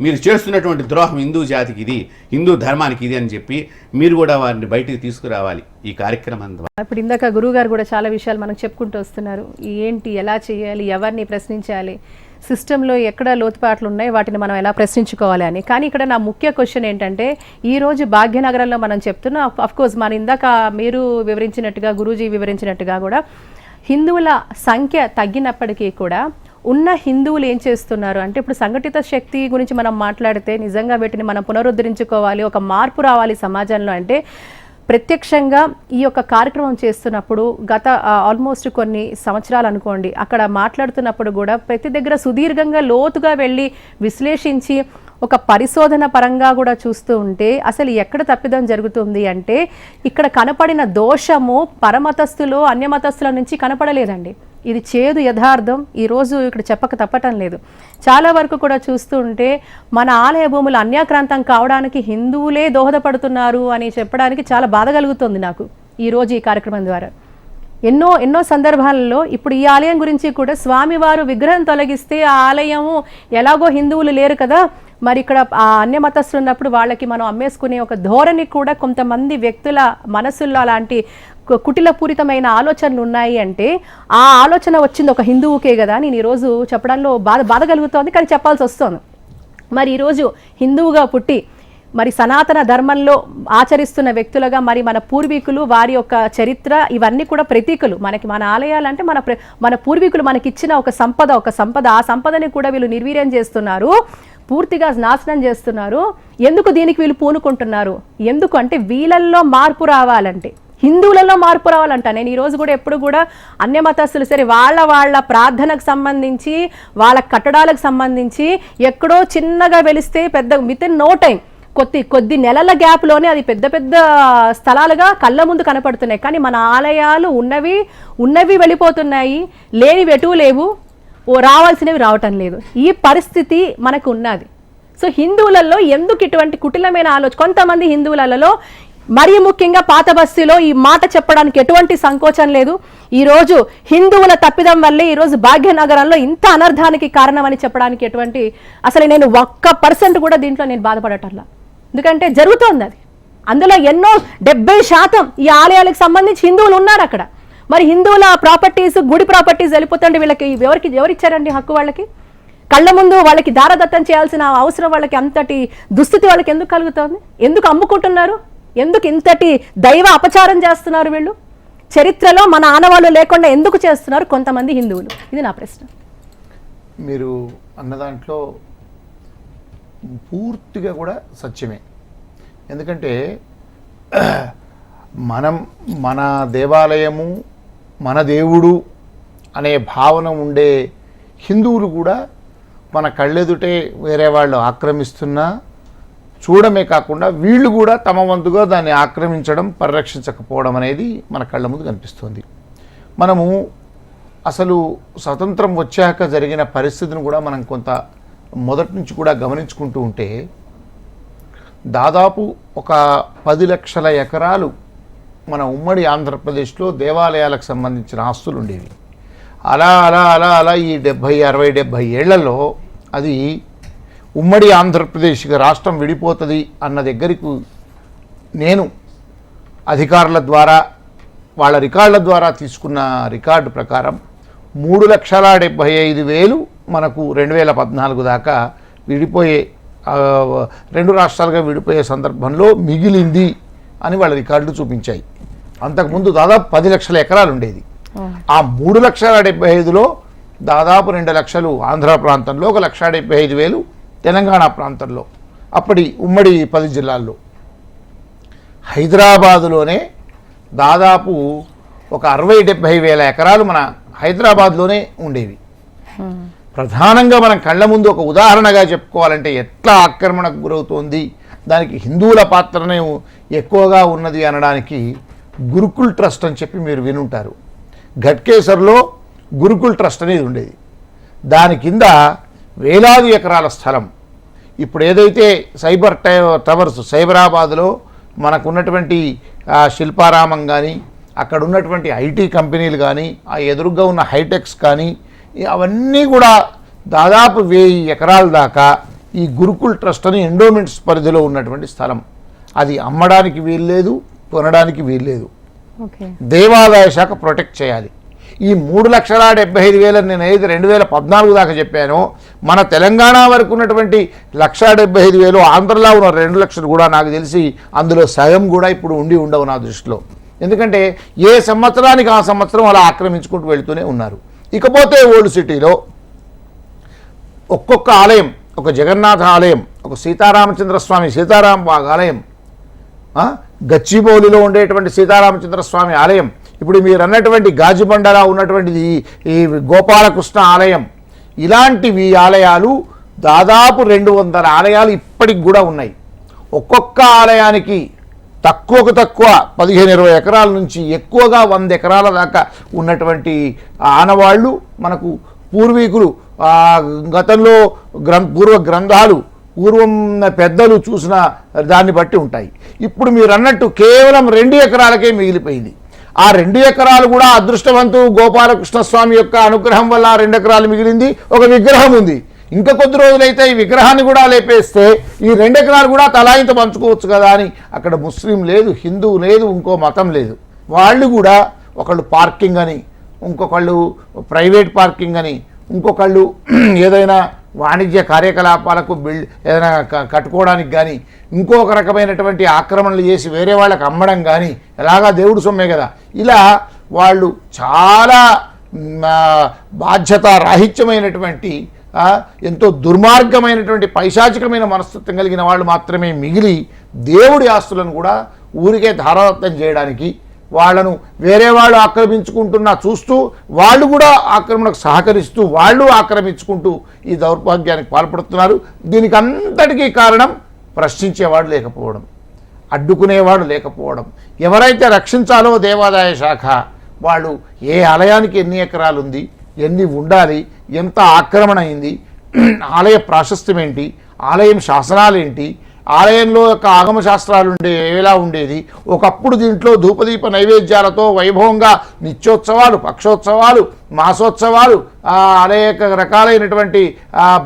మీరు చేస్తున్నటువంటి ద్రోహం హిందూ జాతికి ఇది, హిందూ ధర్మానికి ఇది అని చెప్పి మీరు కూడా వారిని బయటికి తీసుకురావాలి ఈ కార్యక్రమం ద్వారా. ఇప్పుడు ఇందాక గురువు గారు కూడా చాలా విషయాలు మనకు చెప్పుకుంటూ వస్తున్నారు. ఏంటి, ఎలా చేయాలి, ఎవరిని ప్రశ్నించాలి, సిస్టంలో ఎక్కడ లోతుపాట్లు ఉన్నాయి, వాటిని మనం ఎలా ప్రశ్నించుకోవాలి అని. కానీ ఇక్కడ నా ముఖ్య క్వశ్చన్ ఏంటంటే, ఈరోజు భాగ్యనగరంలో మనం చెప్తున్నా, అఫ్కోర్స్ మన ఇందాక మీరు వివరించినట్టుగా గురూజీ వివరించినట్టుగా కూడా హిందువుల సంఖ్య తగ్గినప్పటికీ కూడా ఉన్న హిందువులు ఏం చేస్తున్నారు అంటే, ఇప్పుడు సంఘటిత శక్తి గురించి మనం మాట్లాడితే నిజంగా వీటిని మనం పునరుద్ధరించుకోవాలి, ఒక మార్పు రావాలి సమాజంలో అంటే, ప్రత్యక్షంగా ఈ యొక్క కార్యక్రమం చేస్తున్నప్పుడు గత ఆల్మోస్ట్ కొన్ని సంవత్సరాలు అనుకోండి, అక్కడ మాట్లాడుతున్నప్పుడు కూడా ప్రతి దగ్గర సుదీర్ఘంగా లోతుగా వెళ్ళి విశ్లేషించి ఒక పరిశోధన పరంగా కూడా చూస్తూ ఉంటే అసలు ఎక్కడ తప్పిదం జరుగుతుంది అంటే, ఇక్కడ కనపడిన దోషము పరమతస్థులు అన్యమతస్థుల నుంచి కనపడలేదండి. ఇది చేదు యథార్థం ఈరోజు ఇక్కడ చెప్పక తప్పటం లేదు. చాలా వరకు కూడా చూస్తూ ఉంటే మన ఆలయ భూములు అన్యాక్రాంతం కావడానికి హిందువులే దోహదపడుతున్నారు అని చెప్పడానికి చాలా బాధ కలుగుతుంది నాకు ఈరోజు ఈ కార్యక్రమం ద్వారా. ఎన్నో సందర్భాలలో ఇప్పుడు ఈ ఆలయం గురించి కూడా స్వామివారు విగ్రహం తొలగిస్తే ఆ ఆలయము ఎలాగో హిందువులు లేరు కదా, మరి ఇక్కడ ఆ అన్య మతస్థులు ఉన్నప్పుడు వాళ్ళకి మనం అమ్మేసుకునే ఒక ధోరణి కూడా కొంతమంది వ్యక్తుల మనసుల్లో అలాంటి కుటిలపూరితమైన ఆలోచనలు ఉన్నాయి అంటే, ఆ ఆలోచన వచ్చింది ఒక హిందువుకే కదా. నేను ఈరోజు చెప్పడంలో బాధ కలుగుతోంది, కానీ చెప్పాల్సి వస్తుంది. మరి ఈరోజు హిందువుగా పుట్టి మరి సనాతన ధర్మంలో ఆచరిస్తున్న వ్యక్తులుగా మరి మన పూర్వీకులు వారి యొక్క చరిత్ర ఇవన్నీ కూడా ప్రతీకలు. మన ఆలయాలంటే మన పూర్వీకులు మనకిచ్చిన ఒక సంపద ఆ సంపదని కూడా వీళ్ళు నిర్వీర్యం చేస్తున్నారు. పూర్తిగా నాశనం చేస్తున్నారు. ఎందుకు దీనికి వీళ్ళు పూనుకుంటున్నారు? ఎందుకు అంటే వీళ్ళల్లో మార్పు రావాలంటే, హిందువులలో మార్పు రావాలంట. నేను ఈరోజు కూడా ఎప్పుడు కూడా అన్య మతస్థులు సరే వాళ్ళ ప్రార్థనకు సంబంధించి, వాళ్ళ కట్టడాలకు సంబంధించి ఎక్కడో చిన్నగా వెలిస్తే పెద్ద వితిన్ నో టైం కొద్ది నెలల గ్యాప్లోనే అది పెద్ద పెద్ద స్థలాలుగా కళ్ళ ముందు కనపడుతున్నాయి. కానీ మన ఆలయాలు ఉన్నవి వెళ్ళిపోతున్నాయి, లేనివి ఎటు లేవు, రావాల్సినవి రావటం లేదు. ఈ పరిస్థితి మనకు ఉన్నది. సో హిందువులలో ఎందుకు ఇటువంటి కుటిలమైన ఆలోచన? కొంతమంది హిందువులలో మరీ ముఖ్యంగా పాత బస్తీలో ఈ మాట చెప్పడానికి ఎటువంటి సంకోచం లేదు. ఈరోజు హిందువుల తప్పిదం వల్లే ఈరోజు భాగ్యనగరంలో ఇంత అనర్థానికి కారణమని చెప్పడానికి ఎటువంటి, అసలు నేను 1% కూడా దీంట్లో నేను బాధపడటంలా. ఎందుకంటే జరుగుతోంది అది. అందులో ఎన్నో 70% ఈ ఆలయాలకు సంబంధించి హిందువులు ఉన్నారు అక్కడ. మరి హిందువుల ప్రాపర్టీస్, గుడి ప్రాపర్టీస్ వెళ్ళిపోతుంటే వీళ్ళకి ఎవరిచ్చారండి హక్కు? వాళ్ళకి కళ్ళ ముందు వాళ్ళకి దారదత్తం చేయాల్సిన అవసరం వాళ్ళకి, అంతటి దుస్థితి వాళ్ళకి ఎందుకు కలుగుతోంది? ఎందుకు అమ్ముకుంటున్నారు? ఎందుకు ఇంతటి దైవ అపచారం చేస్తున్నారు వీళ్ళు? చరిత్రలో మన ఆనవాళ్ళు లేకుండా ఎందుకు చేస్తున్నారు కొంతమంది హిందువులు? ఇది నా ప్రశ్న. మీరు అన్న దాంట్లో పూర్తిగా కూడా సత్యమే. ఎందుకంటే మన దేవాలయము, మన దేవుడు అనే భావన ఉండే హిందువులు కూడా మన కళ్ళెదుటే వేరే వాళ్ళు ఆక్రమిస్తున్నా చూడమే కాకుండా వీళ్ళు కూడా తమ వంతుగా దాన్ని ఆక్రమించడం, పరిరక్షించకపోవడం అనేది మన కళ్ళ ముందు కనిపిస్తుంది. మనము అసలు స్వతంత్రం వచ్చాక జరిగిన పరిస్థితిని కూడా మనం కొంత మొదటి నుంచి కూడా గమనించుకుంటూ ఉంటే దాదాపు ఒక 10 లక్షల ఎకరాలు మన ఉమ్మడి ఆంధ్రప్రదేశ్లో దేవాలయాలకు సంబంధించిన ఆస్తులు ఉండేవి. అలా అలా అలా అలా ఈ 70 ఏళ్లలో అది ఉమ్మడి ఆంధ్రప్రదేశ్కి రాష్ట్రం విడిపోతుంది అన్న దగ్గరకు నేను అధికారుల ద్వారా, వాళ్ళ రికార్డుల ద్వారా తీసుకున్న రికార్డు ప్రకారం 3,75,000 మనకు 2014 దాకా విడిపోయే 2 రాష్ట్రాలుగా విడిపోయే సందర్భంలో మిగిలింది అని వాళ్ళ రికార్డులు చూపించాయి. అంతకుముందు దాదాపు 10 లక్షల ఎకరాలు ఉండేది. ఆ 3,75,000లో దాదాపు 2 లక్షలు ఆంధ్ర ప్రాంతంలో, 1,75,000 తెలంగాణ ప్రాంతంలో, అప్పటి ఉమ్మడి 10 జిల్లాల్లో. హైదరాబాదులోనే దాదాపు ఒక 60-70 వేల ఎకరాలు మన హైదరాబాద్లోనే ఉండేవి. ప్రధానంగా మనం కళ్ళ ముందు ఒక ఉదాహరణగా చెప్పుకోవాలంటే ఎట్లా ఆక్రమణకు గురవుతోంది, దానికి హిందువుల పాత్రనే ఎక్కువగా ఉన్నది అనడానికి గురుకుల్ ట్రస్ట్ అని చెప్పి మీరు వినుంటారు. ఘట్కేసర్లో గురుకుల్ ట్రస్ట్ అనేది ఉండేది. దాని కింద వేలాది ఎకరాల స్థలం. ఇప్పుడు ఏదైతే సైబర్ టవర్స్ సైబరాబాద్లో మనకున్నటువంటి శిల్పారామం కానీ, అక్కడ ఉన్నటువంటి ఐటీ కంపెనీలు కానీ, ఆ ఎదురుగా ఉన్న హైటెక్స్ కానీ, అవన్నీ కూడా దాదాపు 1000 ఎకరాల దాకా ఈ గురుకుల్ ట్రస్ట్ అని ఎండోమెంట్స్ పరిధిలో ఉన్నటువంటి స్థలం. అది అమ్మడానికి వీల్లేదు, కొనడానికి వీల్లేదు. దేవాదాయ శాఖ ప్రొటెక్ట్ చేయాలి. ఈ 3,75,000 నేను ఏది 2014 దాకా చెప్పానో, మన తెలంగాణ వరకు ఉన్నటువంటి 1,75,000, ఆంధ్రలో ఉన్న 2 లక్షలు కూడా నాకు తెలిసి అందులో సగం కూడా ఇప్పుడు ఉండవు నా దృష్టిలో. ఎందుకంటే ఏ సంవత్సరానికి ఆ సంవత్సరం అలా ఆక్రమించుకుంటూ వెళుతూనే ఉన్నారు. ఇకపోతే ఓల్డ్ సిటీలో ఒక్కొక్క ఆలయం, ఒక జగన్నాథ ఆలయం, ఒక సీతారామచంద్రస్వామి సీతారాంబాగ్ ఆలయం, గచ్చిబౌలిలో ఉండేటువంటి సీతారామచంద్రస్వామి ఆలయం, ఇప్పుడు మీరు అన్నటువంటి గాజుబండలా ఉన్నటువంటిది ఈ గోపాలకృష్ణ ఆలయం, ఇలాంటివి ఆలయాలు దాదాపు 200 ఆలయాలు ఇప్పటికి కూడా ఉన్నాయి. ఒక్కొక్క ఆలయానికి తక్కువకు తక్కువ 15-20 ఎకరాల నుంచి ఎక్కువగా 100 ఎకరాల దాకా ఉన్నటువంటి ఆనవాళ్ళు మనకు పూర్వీకులు గతంలో పూర్వ గ్రంథాలు, పూర్వం పెద్దలు చూసిన దాన్ని బట్టి ఉంటాయి. ఇప్పుడు మీరు అన్నట్టు కేవలం 2 ఎకరాలకే మిగిలిపోయింది. ఆ 2 ఎకరాలు కూడా అదృష్టవంతు గోపాలకృష్ణ స్వామి యొక్క అనుగ్రహం వల్ల 2 ఎకరాలు మిగిలింది. ఒక విగ్రహం ఉంది. ఇంకా కొద్ది రోజులైతే ఈ విగ్రహాన్ని కూడా లేపేస్తే ఈ 2 ఎకరాలు కూడా తలాయింత పంచుకోవచ్చు కదా అని అక్కడ ముస్లిం లేదు, హిందూ లేదు, ఇంకో మతం లేదు. వాళ్ళు కూడా ఒకళ్ళు పార్కింగ్ అని, ఇంకొకళ్ళు ప్రైవేట్ పార్కింగ్ అని, ఇంకొకళ్ళు ఏదైనా వాణిజ్య కార్యకలాపాలకు ఏదైనా కట్టుకోవడానికి కానీ, ఇంకొక రకమైనటువంటి ఆక్రమణలు చేసి వేరే వాళ్ళకి అమ్మడం కానీ, ఎలాగా దేవుడు సొమ్మే కదా, ఇలా వాళ్ళు చాలా బాధ్యత రాహిత్యమైనటువంటి ఎంతో దుర్మార్గమైనటువంటి పైశాచికమైన మనస్తత్వం కలిగిన వాళ్ళు మాత్రమే మిగిలి దేవుడి ఆస్తులను కూడా ఊరికే ధారాదత్తం చేయడానికి, వాళ్ళను వేరే వాళ్ళు ఆక్రమించుకుంటున్నా చూస్తూ వాళ్ళు కూడా ఆక్రమణకు సహకరిస్తూ వాళ్ళు ఆక్రమించుకుంటూ ఈ దౌర్భాగ్యానికి పాల్పడుతున్నారు. దీనికి అంతటికీ కారణం ప్రశ్నించేవాడు లేకపోవడం, అడ్డుకునేవాడు లేకపోవడం. ఎవరైతే రక్షించాలో దేవాదాయ శాఖ వాళ్ళు ఏ ఆలయానికి ఎన్ని ఎకరాలు ఉంది, ఎన్ని ఉండాలి, ఎంత ఆక్రమణ అయింది, ఆలయ ప్రాశస్త్యం ఏంటి, ఆలయం శాసనాలు ఏంటి, ఆలయంలో యొక్క ఆగమ శాస్త్రాలు ఎలా ఉండేది, ఒకప్పుడు దీంట్లో ధూపదీప నైవేద్యాలతో వైభవంగా నిత్యోత్సవాలు, పక్షోత్సవాలు, మాసోత్సవాలు, అనేక రకాలైనటువంటి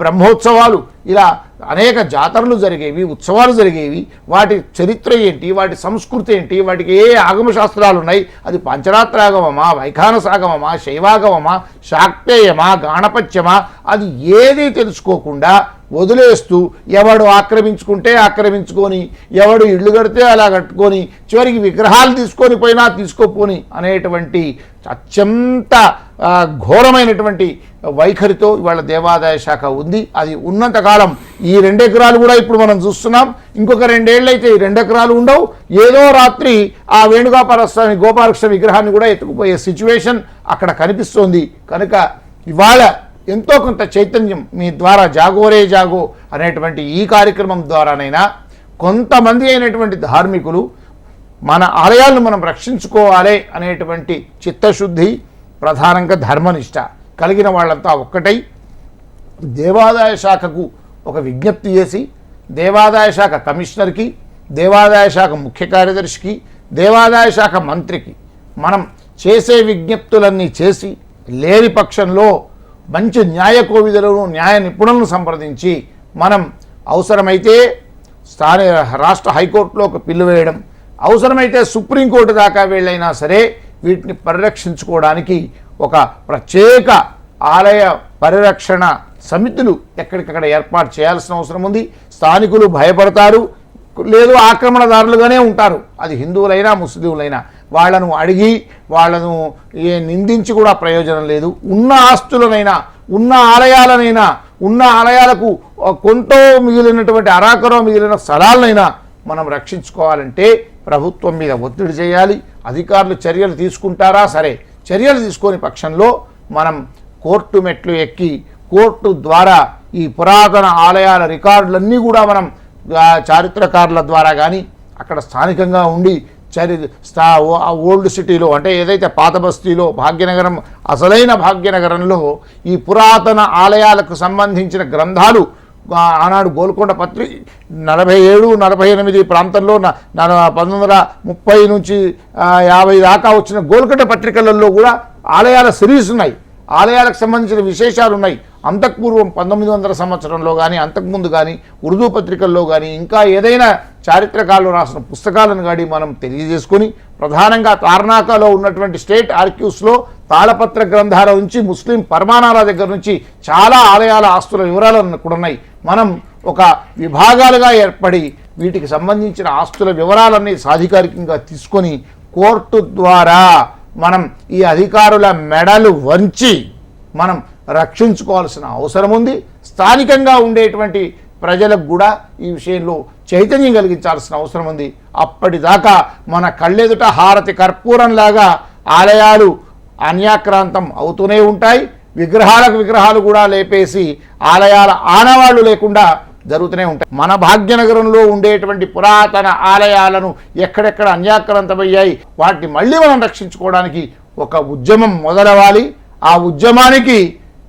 బ్రహ్మోత్సవాలు, ఇలా అనేక జాతరలు జరిగేవి, ఉత్సవాలు జరిగేవి. వాటి చరిత్ర ఏంటి, వాటి సంస్కృతి ఏంటి, వాటికి ఏ ఆగమ శాస్త్రాలు ఉన్నాయి, అది పంచరాత్రాగమమా, వైఖానసాగమమా, శైవాగమమా, శాక్తేయమా, గాణపత్యమా, అది ఏది తెలుసుకోకుండా వదిలేస్తూ ఎవడు ఆక్రమించుకుంటే ఆక్రమించుకొని, ఎవడు ఇళ్ళు కడితే అలా కట్టుకొని, చివరికి విగ్రహాలు తీసుకొని పోయినా తీసుకోపోని అనేటువంటి అత్యంత ఘోరమైనటువంటి వైఖరితో ఇవాళ దేవాదాయ శాఖ ఉంది. అది ఉన్నంతకాలం ఈ 2 ఎకరాలు కూడా ఇప్పుడు మనం చూస్తున్నాం. ఇంకొక 2 ఏళ్ళు అయితే ఈ 2 ఎకరాలు ఉండవు. ఏదో రాత్రి ఆ వేణుగోపాలస్వామి గోపాలకృష్ణ విగ్రహాన్ని కూడా ఎత్తుకుపోయే సిచ్యువేషన్ అక్కడ కనిపిస్తోంది. కనుక ఇవాళ ఎంతో కొంత చైతన్యం మీ ద్వారా జాగోరే జాగో అనేటువంటి ఈ కార్యక్రమం ద్వారానైనా కొంతమంది అయినటువంటి ధార్మికులు మన ఆలయాలను మనం రక్షించుకోవాలి అనేటువంటి చిత్తశుద్ధి, ప్రధానంగా ధర్మనిష్ట కలిగిన వాళ్ళంతా ఒక్కటై దేవాదాయ శాఖకు ఒక విజ్ఞప్తి చేసి, దేవాదాయ శాఖ కమిషనర్కి, దేవాదాయ శాఖ ముఖ్య కార్యదర్శికి, దేవాదాయ శాఖ మంత్రికి మనం చేసే విజ్ఞప్తులన్నీ చేసి, లేని పక్షంలో మంచి న్యాయ కోవిధులను, న్యాయ నిపుణులను సంప్రదించి మనం అవసరమైతే రాష్ట్ర హైకోర్టులో ఒక పిల్లు వేయడం, అవసరమైతే సుప్రీంకోర్టు దాకా వెళ్ళైనా సరే వీటిని పరిరక్షించుకోవడానికి ఒక ప్రత్యేక ఆలయ పరిరక్షణ సమితులు ఎక్కడికక్కడ ఏర్పాటు చేయాల్సిన అవసరం ఉంది. స్థానికులు భయపడతారు, లేదు ఆక్రమణదారులుగానే ఉంటారు, అది హిందువులైనా ముస్లింలైనా. వాళ్ళను అడిగి వాళ్ళను నిందించి కూడా ప్రయోజనం లేదు. ఉన్న ఆస్తులనైనా, ఉన్న ఆలయాలనైనా, ఉన్న ఆలయాలకు కొంత మిగిలినటువంటి అరాకరో మిగిలిన స్థలాలనైనా మనం రక్షించుకోవాలంటే ప్రభుత్వం మీద ఒత్తిడి చేయాలి. అధికారులు చర్యలు తీసుకుంటారా సరే, చర్యలు తీసుకొని పక్షంలో మనం కోర్టు మెట్లు ఎక్కి కోర్టు ద్వారా ఈ పురాతన ఆలయాల రికార్డులన్నీ కూడా మనం చారిత్రకారుల ద్వారా కానీ అక్కడ స్థానికంగా ఉండి ఓల్డ్ సిటీలో, అంటే ఏదైతే పాత బస్తీలో భాగ్యనగరం, అసలైన భాగ్యనగరంలో ఈ పురాతన ఆలయాలకు సంబంధించిన గ్రంథాలు ఆనాడు గోల్కొండ 47, 48 ప్రాంతంలో 1930 నుంచి 50 దాకా వచ్చిన గోల్కొండ పత్రికలలో కూడా ఆలయాల సిరీస్ ఉన్నాయి, ఆలయాలకు సంబంధించిన విశేషాలు ఉన్నాయి. అంతకుపూర్వం 1900 సంవత్సరంలో కానీ అంతకుముందు కానీ ఉర్దూ పత్రికల్లో కానీ ఇంకా ఏదైనా చారిత్రకాలు రాసిన పుస్తకాలను కానీ మనం తెలియజేసుకొని, ప్రధానంగా తార్నాకాలో ఉన్నటువంటి స్టేట్ ఆర్క్యూస్లో తాళపత్ర గ్రంథాల నుంచి ముస్లిం పరమాణాల దగ్గర నుంచి చాలా ఆలయాల ఆస్తుల వివరాలు కూడా ఉన్నాయి. మనం ఒక విభాగాలుగా ఏర్పడి వీటికి సంబంధించిన ఆస్తుల వివరాలన్నీ సాధికారికంగా తీసుకొని కోర్టు ద్వారా మనం ఈ అధికారుల మెడలు వంచి మనం రక్షించుకోవాల్సిన అవసరం ఉంది. స్థానికంగా ఉండేటువంటి ప్రజలకు కూడా ఈ విషయంలో చైతన్యం కలిగించాల్సిన అవసరం ఉంది. అప్పటిదాకా మన కళ్ళెదుట హారతి కర్పూరంలాగా ఆలయాలు అన్యాక్రాంతం అవుతూనే ఉంటాయి. విగ్రహాలు కూడా లేపేసి ఆలయాల ఆనవాళ్లు లేకుండా జరుగుతూనే ఉంటాయి. మన భాగ్యనగరంలో ఉండేటువంటి పురాతన ఆలయాలను ఎక్కడెక్కడ అన్యాక్రాంతమయ్యాయి వాటిని మళ్ళీ మనం రక్షించుకోవడానికి ఒక ఉద్యమం మొదలవ్వాలి. ఆ ఉద్యమానికి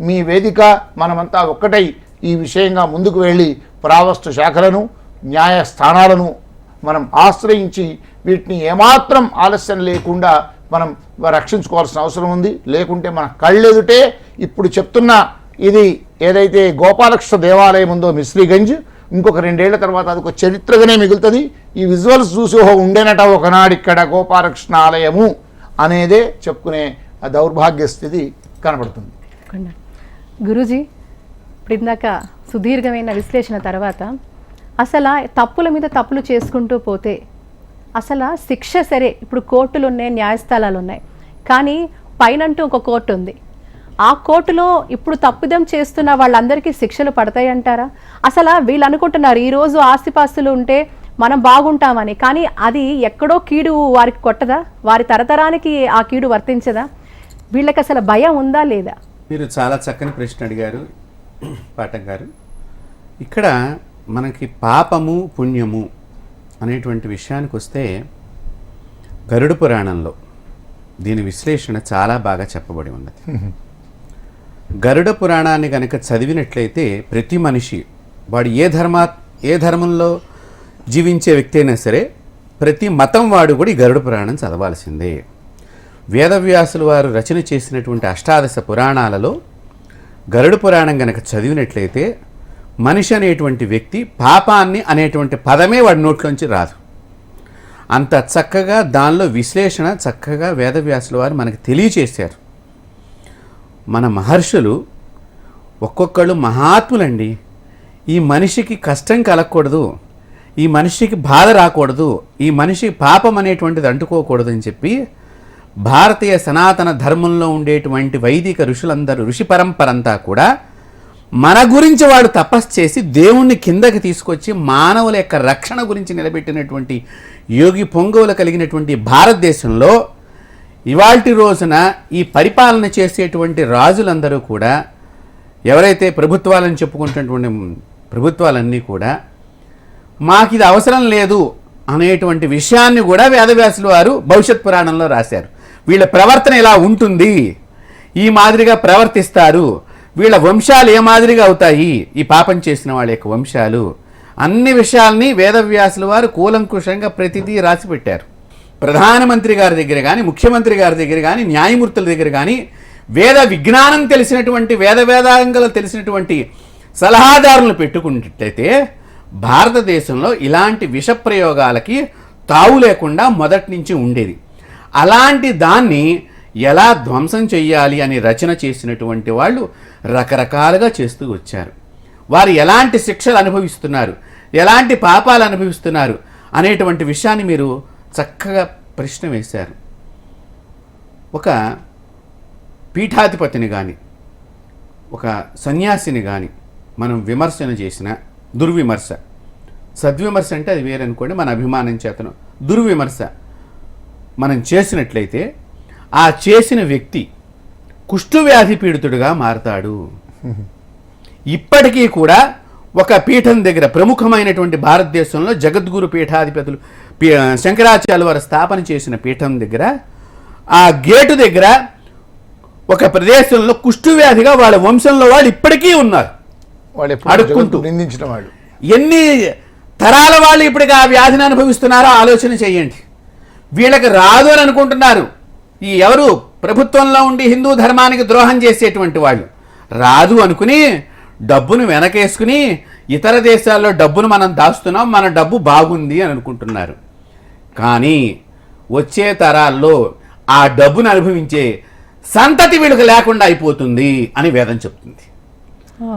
మీ వేదిక, మనమంతా ఒక్కటై ఈ విషయంగా ముందుకు వెళ్ళి పురావస్తు శాఖలను, న్యాయస్థానాలను మనం ఆశ్రయించి వీటిని ఏమాత్రం ఆలస్యం లేకుండా మనం రక్షించుకోవాల్సిన అవసరం ఉంది. లేకుంటే మన కళ్ళెదుటే ఇప్పుడు చెప్తున్న ఇది ఏదైతే గోపాలకృష్ణ దేవాలయం ఉందో మిశ్రీగంజ్, ఇంకొక 2 ఏళ్ల తర్వాత అది ఒక చరిత్రగానే మిగులుతుంది. ఈ విజువల్స్ చూసి ఉండేనట ఒకనాడు ఇక్కడ గోపాలకృష్ణ ఆలయము అనేదే చెప్పుకునే దౌర్భాగ్య స్థితి కనబడుతుంది. గురూజీ, ఇప్పుడు ఇందాక సుదీర్ఘమైన విశ్లేషణ తర్వాత అసలు తప్పుల మీద తప్పులు చేసుకుంటూ పోతే అసలు శిక్ష సరే, ఇప్పుడు కోర్టులు ఉన్నాయి, న్యాయస్థానాలు ఉన్నాయి, కానీ పైనంటూ ఒక కోర్టు ఉంది. ఆ కోర్టులో ఇప్పుడు తప్పిదం చేస్తున్న వాళ్ళందరికీ శిక్షలు పడతాయంటారా? అసలు వీళ్ళు అనుకుంటున్నారు ఈరోజు ఆస్తిపాస్తులు ఉంటే మనం బాగుంటామని, కానీ అది ఎక్కడో కీడు వారికి కొట్టదా? వారి తరతరానికి ఆ కీడు వర్తించదా? వీళ్ళకి అసలు భయం ఉందా లేదా? మీరు చాలా చక్కని ప్రశ్న అడిగారు పాఠక్ గారు. ఇక్కడ మనకి పాపము పుణ్యము అనేటువంటి విషయానికి వస్తే గరుడ పురాణంలో దీని విశ్లేషణ చాలా బాగా చెప్పబడి ఉన్నది. గరుడ పురాణాన్ని కనుక చదివినట్లయితే ప్రతి మనిషి వాడు ఏ ధర్మంలో జీవించే వ్యక్తి అయినా సరే ప్రతి మతం వాడు కూడా ఈ గరుడ పురాణం చదవాల్సిందే. వేదవ్యాసులు వారు రచన చేసినటువంటి అష్టాదశ పురాణాలలో గరుడ పురాణం కనుక చదివినట్లయితే మనిషి అనేటువంటి వ్యక్తి పాపాన్ని అనేటువంటి పదమే వాడి నోట్లోంచి రాదు. అంత చక్కగా దానిలో విశ్లేషణ చక్కగా వేదవ్యాసుల వారు మనకు తెలియచేశారు. మన మహర్షులు ఒక్కొక్కళ్ళు మహాత్ములండి. ఈ మనిషికి కష్టం కలగకూడదు, ఈ మనిషికి బాధ రాకూడదు, ఈ మనిషి పాపం అనేటువంటిది అంటుకోకూడదు అని చెప్పి భారతీయ సనాతన ధర్మంలో ఉండేటువంటి వైదిక ఋషులందరూ ఋషి పరంపరంతా కూడా మన గురించి వాడు తపస్సు చేసి దేవుణ్ణి కిందకి తీసుకొచ్చి మానవుల యొక్క రక్షణ గురించి నిలబెట్టినటువంటి యోగి పొంగవులు కలిగినటువంటి భారతదేశంలో ఇవాల్టి రోజున ఈ పరిపాలన చేసేటువంటి రాజులందరూ కూడా ఎవరైతే ప్రభుత్వాలని చెప్పుకుంటున్నటువంటి ప్రభుత్వాలన్నీ కూడా మాకు ఇది అవసరం లేదు అనేటువంటి విషయాన్ని కూడా వేదవ్యాసులు వారు భవిష్యత్ పురాణంలో రాశారు. వీళ్ళ ప్రవర్తన ఇలా ఉంటుంది, ఈ మాదిరిగా ప్రవర్తిస్తారు, వీళ్ళ వంశాలు ఏ మాదిరిగా అవుతాయి, ఈ పాపం చేసిన వాళ్ళ యొక్క వంశాలు, అన్ని విషయాల్ని వేదవ్యాసుల వారు కూలంకుషంగా ప్రతిదీ రాసిపెట్టారు. ప్రధానమంత్రి గారి దగ్గర కానీ, ముఖ్యమంత్రి గారి దగ్గర కానీ, న్యాయమూర్తుల దగ్గర కానీ వేద విజ్ఞానం తెలిసినటువంటి వేదాంగాలు తెలిసినటువంటి సలహాదారులను పెట్టుకున్నట్లయితే భారతదేశంలో ఇలాంటి విషప్రయోగాలకి తావు లేకుండా మొదటి నుంచి ఉండేది. అలాంటి దాన్ని ఎలా ధ్వంసం చెయ్యాలి అని రచన చేసినటువంటి వాళ్ళు రకరకాలుగా చేస్తూ వచ్చారు. వారు ఎలాంటి శిక్షలు అనుభవిస్తున్నారు, ఎలాంటి పాపాలు అనుభవిస్తున్నారు అనేటువంటి విషయాన్ని మీరు చక్కగా ప్రశ్న వేశారు. ఒక పీఠాధిపతిని కానీ ఒక సన్యాసిని కానీ మనం విమర్శన చేసిన దుర్విమర్శ, సద్విమర్శ అంటే అది వేరనుకోండి, మన అభిమానం చేతను దుర్విమర్శ మనం చేసినట్లయితే ఆ చేసిన వ్యక్తి కుష్ఠవ్యాధి పీడితుడిగా మారతాడు. ఇప్పటికీ కూడా ఒక పీఠం దగ్గర ప్రముఖమైనటువంటి భారతదేశంలో జగద్గురు పీఠాధిపతులు శంకరాచార్యుల వారు స్థాపన చేసిన పీఠం దగ్గర ఆ గేటు దగ్గర ఒక ప్రదేశంలో కుష్ఠవ్యాధిగా వాళ్ళ వంశంలో వాళ్ళు ఇప్పటికీ ఉన్నారు. అడుక్కుంటూ నిందించిన వాళ్ళు ఎన్ని తరాల వాళ్ళు ఇప్పటికి ఆ వ్యాధిని అనుభవిస్తున్నారో ఆలోచన చేయండి. వీళ్ళకి రాదు అని అనుకుంటున్నారు ఈ ఎవరు ప్రభుత్వంలో ఉండి హిందూ ధర్మానికి ద్రోహం చేసేటువంటి వాళ్ళు. రాదు అనుకుని డబ్బును వెనకేసుకుని ఇతర దేశాల్లో డబ్బును మనం దాస్తున్నాం, మన డబ్బు బాగుంది అని అనుకుంటున్నారు. కానీ వచ్చే తరాల్లో ఆ డబ్బును అనుభవించే సంతతి వీళ్ళకి లేకుండా అయిపోతుంది అని వేదం చెప్తుంది.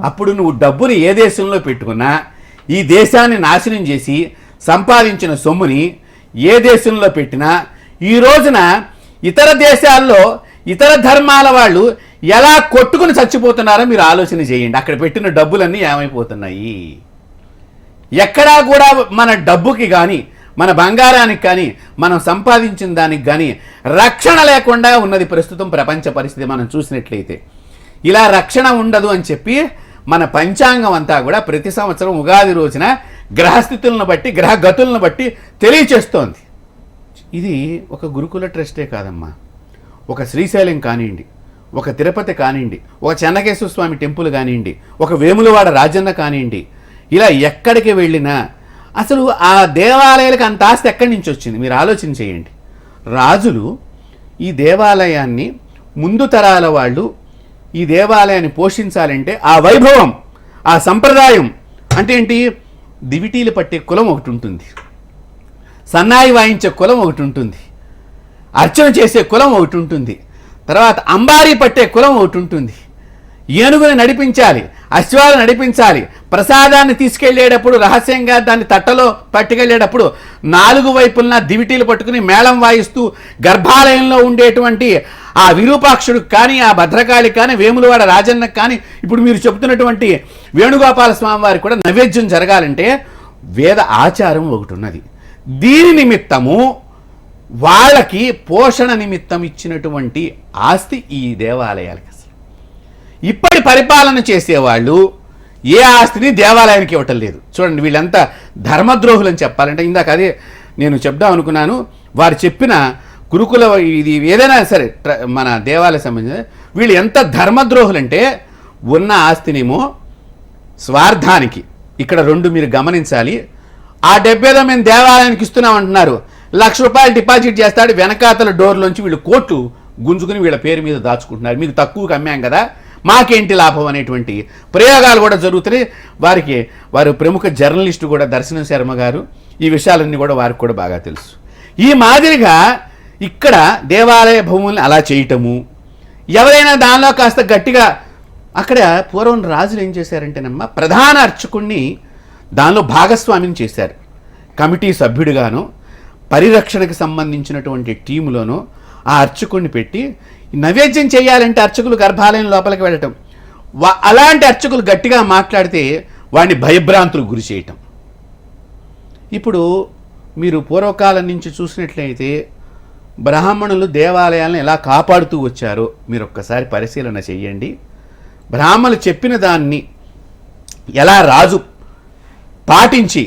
అప్పుడు నువ్వు డబ్బుని ఏ దేశంలో పెట్టుకున్నా ఈ దేశాన్ని నాశనం చేసి సంపాదించిన సొమ్ముని ఏ దేశంలో పెట్టినా ఈ రోజున ఇతర దేశాల్లో ఇతర ధర్మాల వాళ్ళు ఎలా కొట్టుకుని చచ్చిపోతున్నారో మీరు ఆలోచన చేయండి. అక్కడ పెట్టిన డబ్బులన్నీ ఏమైపోతున్నాయి. ఎక్కడా కూడా మన డబ్బుకి కానీ మన బంగారానికి కానీ మనం సంపాదించిన దానికి కానీ రక్షణ లేకుండా ఉన్నది ప్రస్తుతం ప్రపంచ పరిస్థితి మనం చూసినట్లయితే. ఇలా రక్షణ ఉండదు అని చెప్పి మన పంచాంగం అంతా కూడా ప్రతి సంవత్సరం ఉగాది రోజున గ్రహస్థితులను బట్టి గ్రహగతులను బట్టి తెలియచేస్తోంది. ఇది ఒక గురుకుల ట్రస్టే కాదమ్మా, ఒక శ్రీశైలం కానివ్వండి, ఒక తిరుపతి కానివ్వండి, ఒక చెన్నకేశ్వర స్వామి టెంపుల్ కానివ్వండి, ఒక వేములవాడ రాజన్న కానివ్వండి, ఇలా ఎక్కడికి వెళ్ళినా అసలు ఆ దేవాలయాలకు అంత ఆస్తి ఎక్కడి నుంచి వచ్చింది మీరు ఆలోచన చేయండి. రాజులు ఈ దేవాలయాన్ని ముందు తరాల వాళ్ళు ఈ దేవాలయాన్ని పోషించాలంటే ఆ వైభవం ఆ సంప్రదాయం అంటే ఏంటి, దివిటీలు పట్టే కులం ఒకటి ఉంటుంది, సన్నాయి వాయించే కులం ఒకటి ఉంటుంది, అర్చన చేసే కులం ఒకటి ఉంటుంది, తర్వాత అంబారీ పట్టే కులం ఒకటి ఉంటుంది, ఏనుగుని నడిపించాలి అశ్వాలు నడిపించాలి. ప్రసాదాన్ని తీసుకెళ్లేటప్పుడు రహస్యంగా దాన్ని తట్టలో పట్టుకెళ్లేటప్పుడు 4 వైపులన దివిటీలు పట్టుకుని మేళం వాయిస్తూ గర్భాలయంలో ఉండేటువంటి ఆ విరూపాక్షుడికి కానీ, ఆ భద్రకాళికి కానీ, వేములవాడ రాజన్నకు కానీ, ఇప్పుడు మీరు చెబుతున్నటువంటి వేణుగోపాల స్వామి వారికి కూడా నైవేద్యం జరగాలంటే వేద ఆచారం ఒకటి ఉన్నది. దీని నిమిత్తము వాళ్ళకి పోషణ నిమిత్తం ఇచ్చినటువంటి ఆస్తి ఈ దేవాలయాలకి. అసలు ఇప్పటి పరిపాలన చేసేవాళ్ళు ఏ ఆస్తిని దేవాలయానికి ఇవ్వటం లేదు. చూడండి వీళ్ళంతా ధర్మద్రోహులు అని చెప్పాలంటే, ఇందాక అదే నేను చెప్దాం అనుకున్నాను. వారు చెప్పిన గురుకుల ఇది ఏదైనా సరే మన దేవాలయ సంబంధించిన వీళ్ళు ఎంత ధర్మద్రోహులంటే, ఉన్న ఆస్తినేమో స్వార్థానికి, ఇక్కడ 2 మీరు గమనించాలి. ఆ 70 మేము దేవాలయానికి ఇస్తున్నాం అంటున్నారు. ₹1,00,000 డిపాజిట్ చేస్తాడు, వెనకాతల డోర్లోంచి వీళ్ళు కోట్లు గుంజుకుని వీళ్ళ పేరు మీద దాచుకుంటున్నారు. మీకు తక్కువకి అమ్మాం కదా, మాకేంటి లాభం అనేటువంటి ప్రయోగాలు కూడా జరుగుతున్నాయి. వారు ప్రముఖ జర్నలిస్టు కూడా దర్శన శర్మ గారు, ఈ విషయాలన్నీ కూడా వారికి కూడా బాగా తెలుసు. ఈ మాదిరిగా ఇక్కడ దేవాలయ భూముల్ని అలా చేయటము, ఎవరైనా దానిలో కాస్త గట్టిగా, అక్కడ పూర్వం రాజులు ఏం చేశారంటేనమ్మా, ప్రధాన అర్చకుణ్ణి దానిలో భాగస్వామిని చేశారు. కమిటీ సభ్యుడిగాను పరిరక్షణకు సంబంధించినటువంటి టీములోనూ ఆ అర్చకుడిని పెట్టి నైవేద్యం చేయాలంటే అర్చకులు గర్భాలయం లోపలికి వెళ్ళటం, అలాంటి అర్చకులు గట్టిగా మాట్లాడితే వాడిని భయభ్రాంతులకు గురి చేయటం. ఇప్పుడు మీరు పూర్వకాలం నుంచి చూసినట్లయితే బ్రాహ్మణులు దేవాలయాలను ఎలా కాపాడుతూ వచ్చారో మీరు ఒక్కసారి పరిశీలన చెయ్యండి. బ్రాహ్మణులు చెప్పిన దాన్ని ఎలా రాజు పాటించి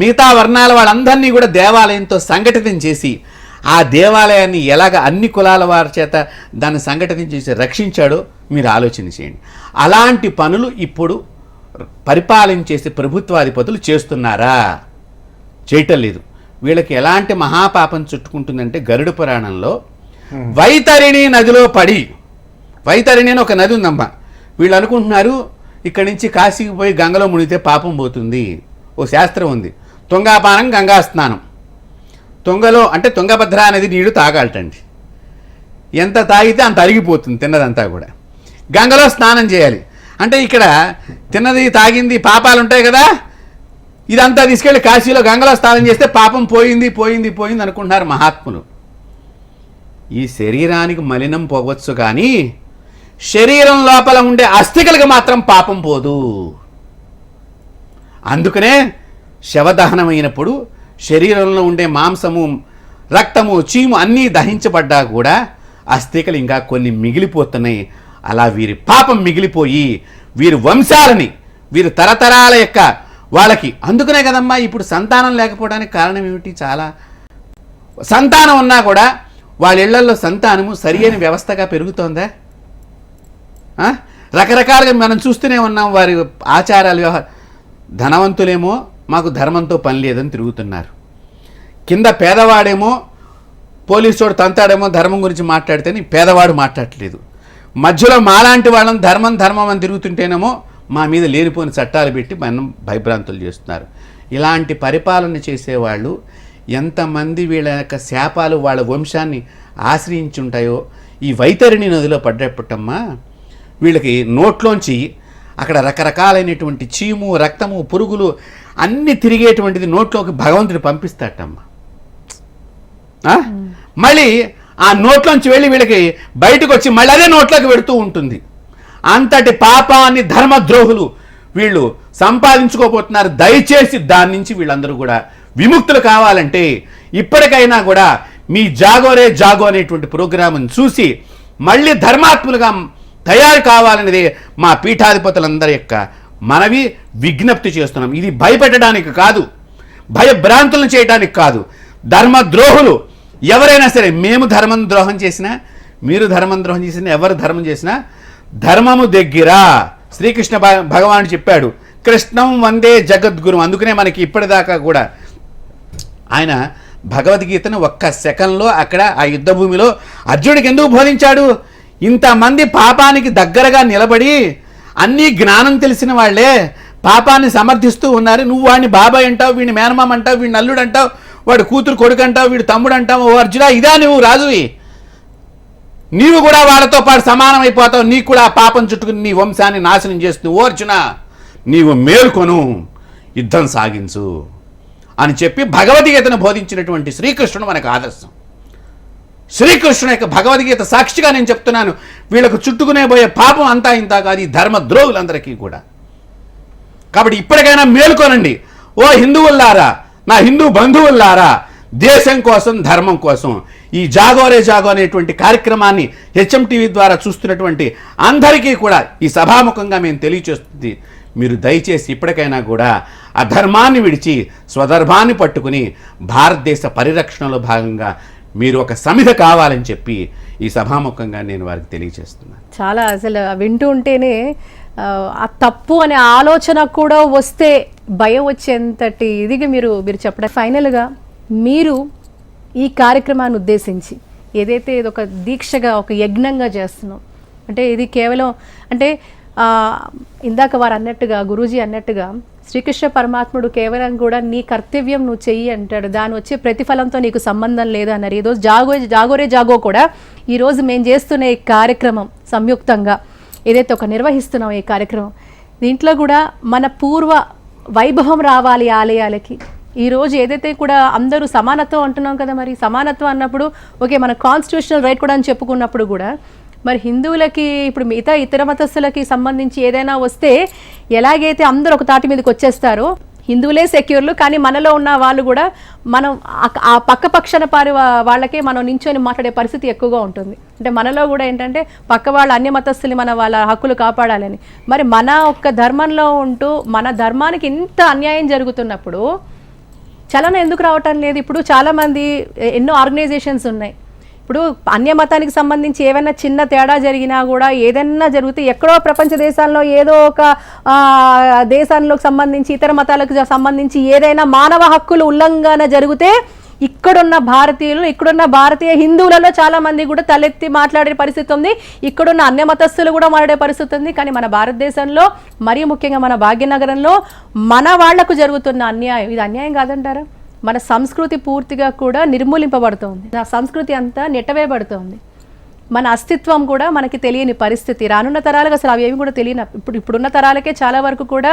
మిగతా వర్ణాల వాళ్ళందరినీ కూడా దేవాలయంతో సంఘటితం చేసి ఆ దేవాలయాన్ని ఎలాగ అన్ని కులాల వారి చేత దాన్ని సంఘటితం చేసి రక్షించాడో మీరు ఆలోచన చేయండి. అలాంటి పనులు ఇప్పుడు పరిపాలించేసి ప్రభుత్వాధిపతులు చేస్తున్నారా? చేయటం లేదు. వీళ్ళకి ఎలాంటి మహాపాపం చుట్టుకుంటుందంటే, గరుడ పురాణంలో వైతరిణి నదిలో పడి, వైతరిణి అని ఒక నది ఉందమ్మా, వీళ్ళు అనుకుంటున్నారు ఇక్కడి నుంచి కాశీకి పోయి గంగలో మునిగితే పాపం పోతుంది. ఓ శాస్త్రం ఉంది, తుంగాపానం గంగా స్నానం. తుంగలో అంటే తుంగభద్ర అనేది నీళ్లు తాగాలటండి, ఎంత తాగితే అంత అరిగిపోతుంది తిన్నదంతా కూడా. గంగలో స్నానం చేయాలి అంటే ఇక్కడ తిన్నది తాగింది పాపాలు ఉంటాయి కదా, ఇదంతా తీసుకెళ్ళి కాశీలో గంగలో స్నానం చేస్తే పాపం పోయింది పోయింది పోయింది అనుకుంటున్నారు మహాత్ములు. ఈ శరీరానికి మలినం పోవచ్చు కానీ శరీరం లోపల ఉండే అస్థికలకు మాత్రం పాపం పోదు. అందుకనే శవదహనమైనప్పుడు శరీరంలో ఉండే మాంసము, రక్తము, చీము అన్నీ దహించబడ్డా కూడా అస్థికలు ఇంకా కొన్ని మిగిలిపోతున్నాయి. అలా వీరి పాపం మిగిలిపోయి వీరి వంశాలని, వీరి తరతరాల యొక్క వాళ్ళకి, అందుకనే కదమ్మా ఇప్పుడు సంతానం లేకపోవడానికి కారణం ఏమిటి? చాలా సంతానం ఉన్నా కూడా వాళ్ళ ఇళ్లలో సంతానము సరి అయిన వ్యవస్థగా పెరుగుతోందా? రకరకాలుగా మనం చూస్తూనే ఉన్నాం. వారి ఆచారాలు, ధనవంతులేమో మాకు ధర్మంతో పని లేదని తిరుగుతున్నారు, కింద పేదవాడేమో పోలీసు వాడు తంతాడేమో ధర్మం గురించి మాట్లాడితేనే పేదవాడు మాట్లాడట్లేదు. మధ్యలో మాలాంటి వాళ్ళని ధర్మం ధర్మం అని తిరుగుతుంటేనేమో మా మీద లేనిపోని చట్టాలు పెట్టి మనం భయభ్రాంతులు చేస్తున్నారు. ఇలాంటి పరిపాలన చేసేవాళ్ళు ఎంతమంది వీళ్ళ యొక్క శాపాలు వాళ్ళ వంశాన్ని ఆశ్రయించి ఉంటాయో. ఈ వైతరిణి నదిలో పడ్డప్పటమ్మా వీళ్ళకి నోట్లోంచి అక్కడ రకరకాలైనటువంటి చీము, రక్తము, పురుగులు అన్నీ తిరిగేటువంటిది నోట్లోకి భగవంతుడు పంపిస్తాడమ్మా. మళ్ళీ ఆ నోట్లోంచి వెళ్ళి వీళ్ళకి బయటకు వచ్చి మళ్ళీ అదే నోట్లోకి పెడుతూ ఉంటుంది. అంతటి పాపాన్ని ధర్మద్రోహులు వీళ్ళు సంపాదించుకోబోతున్నారు. దయచేసి దాని నుంచి వీళ్ళందరూ కూడా విముక్తులు కావాలంటే ఇప్పటికైనా కూడా మీ జాగోరే జాగో అనేటువంటి ప్రోగ్రాంను చూసి మళ్ళీ ధర్మాత్ములుగా తయారు కావాలనేది మా పీఠాధిపతులందరి యొక్క మనవి, విజ్ఞప్తి చేస్తున్నాం. ఇది భయపెట్టడానికి కాదు, భయభ్రాంతులను చేయడానికి కాదు. ధర్మద్రోహులు ఎవరైనా సరే, మేము ధర్మం ద్రోహం చేసినా, మీరు ధర్మం ద్రోహం చేసినా, ఎవరు ధర్మం చేసినా ధర్మము దగ్గర శ్రీకృష్ణ భగవానుడు చెప్పాడు, కృష్ణం వందే జగద్గురు. అందుకనే మనకి ఇప్పటిదాకా కూడా ఆయన భగవద్గీతను ఒక్క సెకండ్లో అక్కడ ఆ యుద్ధ భూమిలో అర్జునుడికి ఎందుకు బోధించాడు? ఇంతమంది పాపానికి దగ్గరగా నిలబడి అన్నీ జ్ఞానం తెలిసిన వాళ్లే పాపాన్ని సమర్థిస్తూ ఉన్నారు. నువ్వు వాడిని బాబాయ్ అంటావు, వీడిని మేనమామ అంటావు, వీడిని అల్లుడు అంటావు, వాడు కూతురు కొడుకు అంటావు, వీడు తమ్ముడు అంటావు. ఓ అర్జున, ఇదా నువ్వు రాజువి? నీవు కూడా వాళ్ళతో పాటు సమానమైపోతావు, నీకు కూడా ఆ పాపం చుట్టుకుని నీ వంశాన్ని నాశనం చేస్తూ ఓర్చున నీవు మేల్కొను, యుద్ధం సాగించు అని చెప్పి భగవద్గీతను బోధించినటువంటి శ్రీకృష్ణుడు మనకు ఆదర్శం. శ్రీకృష్ణుని యొక్క భగవద్గీత సాక్షిగా నేను చెప్తున్నాను, వీళ్ళకు చుట్టుకునే పోయే పాపం అంతా ఇంత కాదు ఈ ధర్మ ద్రోహులందరికీ కూడా. కాబట్టి ఇప్పటికైనా మేలుకోనండి ఓ హిందువుల్లారా, నా హిందూ బంధువుల్లారా. దేశం కోసం, ధర్మం కోసం ఈ జాగోరే జాగో అనేటువంటి కార్యక్రమాన్ని HMTV ద్వారా చూస్తున్నటువంటి అందరికీ కూడా ఈ సభాముఖంగా మేము తెలియచేస్తుంది, మీరు దయచేసి ఇప్పటికైనా కూడా అధర్మాన్ని విడిచి స్వధర్మాన్ని పట్టుకుని భారతదేశ పరిరక్షణలో భాగంగా మీరు ఒక సమిధ కావాలని చెప్పి ఈ సభాముఖంగా నేను వారికి తెలియజేస్తున్నాను. చాలా అసలు వింటూ ఉంటేనే ఆ తప్పు అనే ఆలోచన కూడా వస్తే భయం వచ్చేంతటి ఇదిగా మీరు చెప్పడం. ఫైనల్గా మీరు ఈ కార్యక్రమాన్ని ఉద్దేశించి ఏదైతే ఇది ఒక దీక్షగా, ఒక యజ్ఞంగా చేస్తున్నాం అంటే ఇది కేవలం అంటే ఇందాక వారు అన్నట్టుగా, గురూజీ అన్నట్టుగా శ్రీకృష్ణ పరమాత్ముడు కేవలం కూడా నీ కర్తవ్యం నువ్వు చెయ్యి అంటాడు, దాని వచ్చే ప్రతిఫలంతో నీకు సంబంధం లేదు అన్నారు. ఈరోజు జాగోరే జాగో కూడా ఈరోజు మేము చేస్తున్న ఈ కార్యక్రమం సంయుక్తంగా ఏదైతే ఒక నిర్వహిస్తున్నాం ఈ కార్యక్రమం, దీంట్లో కూడా మన పూర్వ వైభవం రావాలి ఆలయాలకి. ఈరోజు ఏదైతే కూడా అందరూ సమానత్వం అంటున్నాం కదా, మరి సమానత్వం అన్నప్పుడు ఓకే మన కాన్స్టిట్యూషనల్ రైట్ కూడా అని చెప్పుకున్నప్పుడు కూడా మరి హిందువులకి ఇప్పుడు మిగతా ఇతర మతస్థులకి సంబంధించి ఏదైనా వస్తే ఎలాగైతే అందరూ ఒక తాటి మీదకి వచ్చేస్తారో, హిందువులే సెక్యూర్లు కానీ మనలో ఉన్న వాళ్ళు కూడా మనం ఆ పక్క పక్షాన పారి వాళ్ళకే మనం నించొని మాట్లాడే పరిస్థితి ఎక్కువగా ఉంటుంది. అంటే మనలో కూడా ఏంటంటే పక్క వాళ్ళ అన్య మతస్థుల్ని మన వాళ్ళ హక్కులు కాపాడాలని, మరి మన ఒక్క ధర్మంలో ఉంటూ మన ధర్మానికి ఇంత అన్యాయం జరుగుతున్నప్పుడు చలన ఎందుకు రావటం లేదు? ఇప్పుడు చాలామంది ఎన్నో ఆర్గనైజేషన్స్ ఉన్నాయి. ఇప్పుడు అన్య మతానికి సంబంధించి ఏమైనా చిన్న తేడా జరిగినా కూడా ఏదైనా జరిగితే ఎక్కడో ప్రపంచ దేశాల్లో ఏదో ఒక దేశాలకు సంబంధించి ఇతర మతాలకు సంబంధించి ఏదైనా మానవ హక్కులు ఉల్లంఘన జరిగితే ఇక్కడున్న భారతీయులు, ఇక్కడున్న భారతీయ హిందువులలో చాలా మంది కూడా తలెత్తి మాట్లాడే పరిస్థితి ఉంది, ఇక్కడున్న అన్య మతస్థులు కూడా మాట్లాడే పరిస్థితి ఉంది. కానీ మన భారతదేశంలో మరీ ముఖ్యంగా మన భాగ్యనగరంలో మన వాళ్లకు జరుగుతున్న అన్యాయం, ఇది అన్యాయం కాదంటారా? మన సంస్కృతి పూర్తిగా కూడా నిర్మూలింపబడుతోంది, నా సంస్కృతి అంతా నెట్టవేయబడుతోంది, మన అస్తిత్వం కూడా మనకి తెలియని పరిస్థితి. రానున్న తరాలకు అసలు అవి ఏమి కూడా తెలియని ఇప్పుడున్న తరాలకే చాలా వరకు కూడా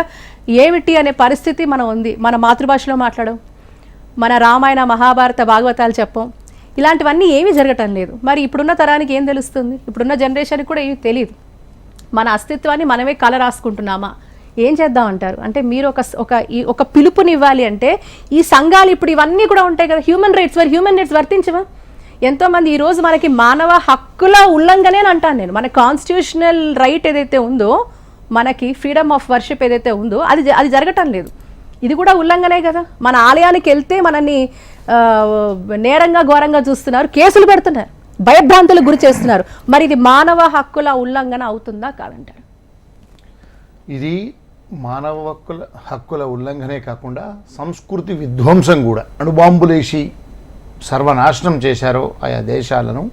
ఏమిటి అనే పరిస్థితి మనం ఉంది. మన మాతృభాషలో మాట్లాడడం, మన రామాయణ మహాభారత భాగవతాలు చెప్పం, ఇలాంటివన్నీ ఏమీ జరగటం లేదు. మరి ఇప్పుడున్న తరానికి ఏం తెలుస్తుంది? ఇప్పుడున్న జనరేషన్కి కూడా ఏమీ తెలియదు. మన అస్తిత్వాన్ని మనమే కల రాసుకుంటున్నామా? ఏం చేద్దామంటారు? అంటే మీరు ఒక పిలుపునివ్వాలి అంటే ఈ సంఘాలు ఇప్పుడు ఇవన్నీ కూడా ఉంటాయి కదా, హ్యూమన్ రైట్స్ వర్తించవా? ఎంతోమంది ఈరోజు మనకి మానవ హక్కుల ఉల్లంఘనే అంటాను నేను. మన కాన్స్టిట్యూషనల్ రైట్ ఏదైతే ఉందో, మనకి ఫ్రీడమ్ ఆఫ్ వర్షిప్ ఏదైతే ఉందో అది జరగటం లేదు. ఇది కూడా ఉల్లంఘనే కదా. మన ఆలయానికి వెళ్తే మనల్ని నేరంగా ఘోరంగా చూస్తున్నారు, కేసులు పెడుతున్నారు, భయభ్రాంతులకు గురి చేస్తున్నారు. మరి ఇది మానవ హక్కుల ఉల్లంఘన అవుతుందా కాదంటారు? ఇది మానవ హక్కుల ఉల్లంఘనే కాకుండా సంస్కృతి విధ్వంసం కూడా. అణుబాంబులేసి సర్వనాశనం చేశారో ఆయా దేశాలను,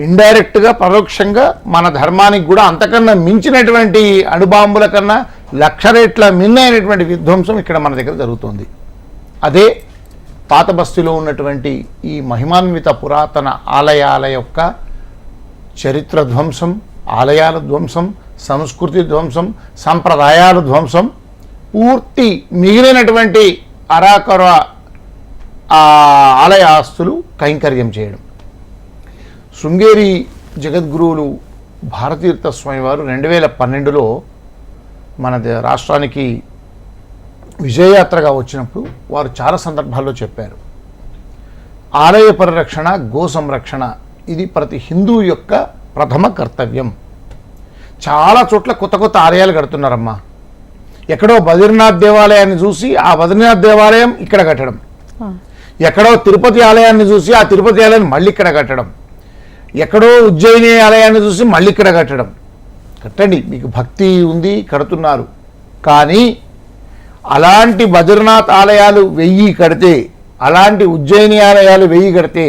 ఇండైరెక్ట్గా పరోక్షంగా మన ధర్మానికి కూడా అంతకన్నా మించినటువంటి అణుబాంబుల కన్నా 1,00,000 రెట్ల మిన్నైనటువంటి విధ్వంసం ఇక్కడ మన దగ్గర జరుగుతుంది. అదే పాత బస్తీలో ఉన్నటువంటి ఈ మహిమాన్విత పురాతన ఆలయాల యొక్క చరిత్ర ధ్వంసం, ఆలయాల ధ్వంసం, సంస్కృతి ధ్వంసం, సంప్రదాయాల ధ్వంసం, పూర్తి మిగిలినటువంటి అరాకొర ఆలయ ఆస్తులు కైంకర్యం చేయడం. శృంగేరి జగద్గురువులు భారతీర్థ స్వామి వారు 2012లో మన రాష్ట్రానికి విజయయాత్రగా వచ్చినప్పుడు వారు చాలా సందర్భాల్లో చెప్పారు, ఆలయ పరిరక్షణ, గో సంరక్షణ ఇది ప్రతి హిందువు యొక్క ప్రథమ కర్తవ్యం. చాలా చోట్ల కొత్త ఆలయాలు కడుతున్నారమ్మా. ఎక్కడో బద్రీనాథ్ దేవాలయాన్ని చూసి ఆ బద్రీనాథ్ దేవాలయం ఇక్కడ కట్టడం, ఎక్కడో తిరుపతి ఆలయాన్ని చూసి ఆ తిరుపతి ఆలయాన్ని మళ్ళీ ఇక్కడ కట్టడం, ఎక్కడో ఉజ్జయిని ఆలయాన్ని చూసి మళ్ళీ ఇక్కడ కట్టడం. కట్టండి, మీకు భక్తి ఉంది, కడుతున్నారు. కానీ అలాంటి బద్రీనాథ్ ఆలయాలు 1000 కడితే, అలాంటి ఉజ్జయిని ఆలయాలు 1000 కడితే,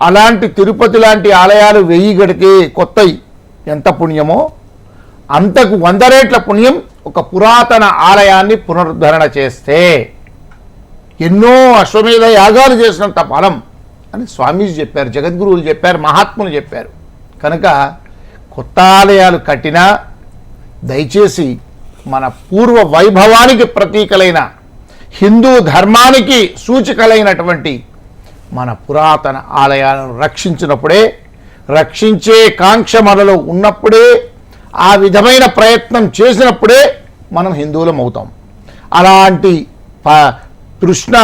అలాంటి తిరుపతి లాంటి ఆలయాలు 1000 కడితే కొత్తవి ఎంత పుణ్యమో అంతకు 100 రెట్ల పుణ్యం ఒక పురాతన ఆలయాన్ని పునరుద్ధరణ చేస్తే. ఎన్నో అశ్వమేధ యాగాలు చేసినంత ఫలం అని స్వామీజీ చెప్పారు, జగద్గురువులు చెప్పారు, మహాత్ములు చెప్పారు. కనుక కొత్త ఆలయాలు కట్టినా దయచేసి మన పూర్వ వైభవానికి ప్రతీకలైన హిందూ ధర్మానికి సూచికలైనటువంటి మన పురాతన ఆలయాలను రక్షించినప్పుడే, రక్షించే కాంక్ష మనలో ఉన్నప్పుడే, ఆ విధమైన ప్రయత్నం చేసినప్పుడే మనం హిందువులం అవుతాం. అలాంటి తృష్ణ,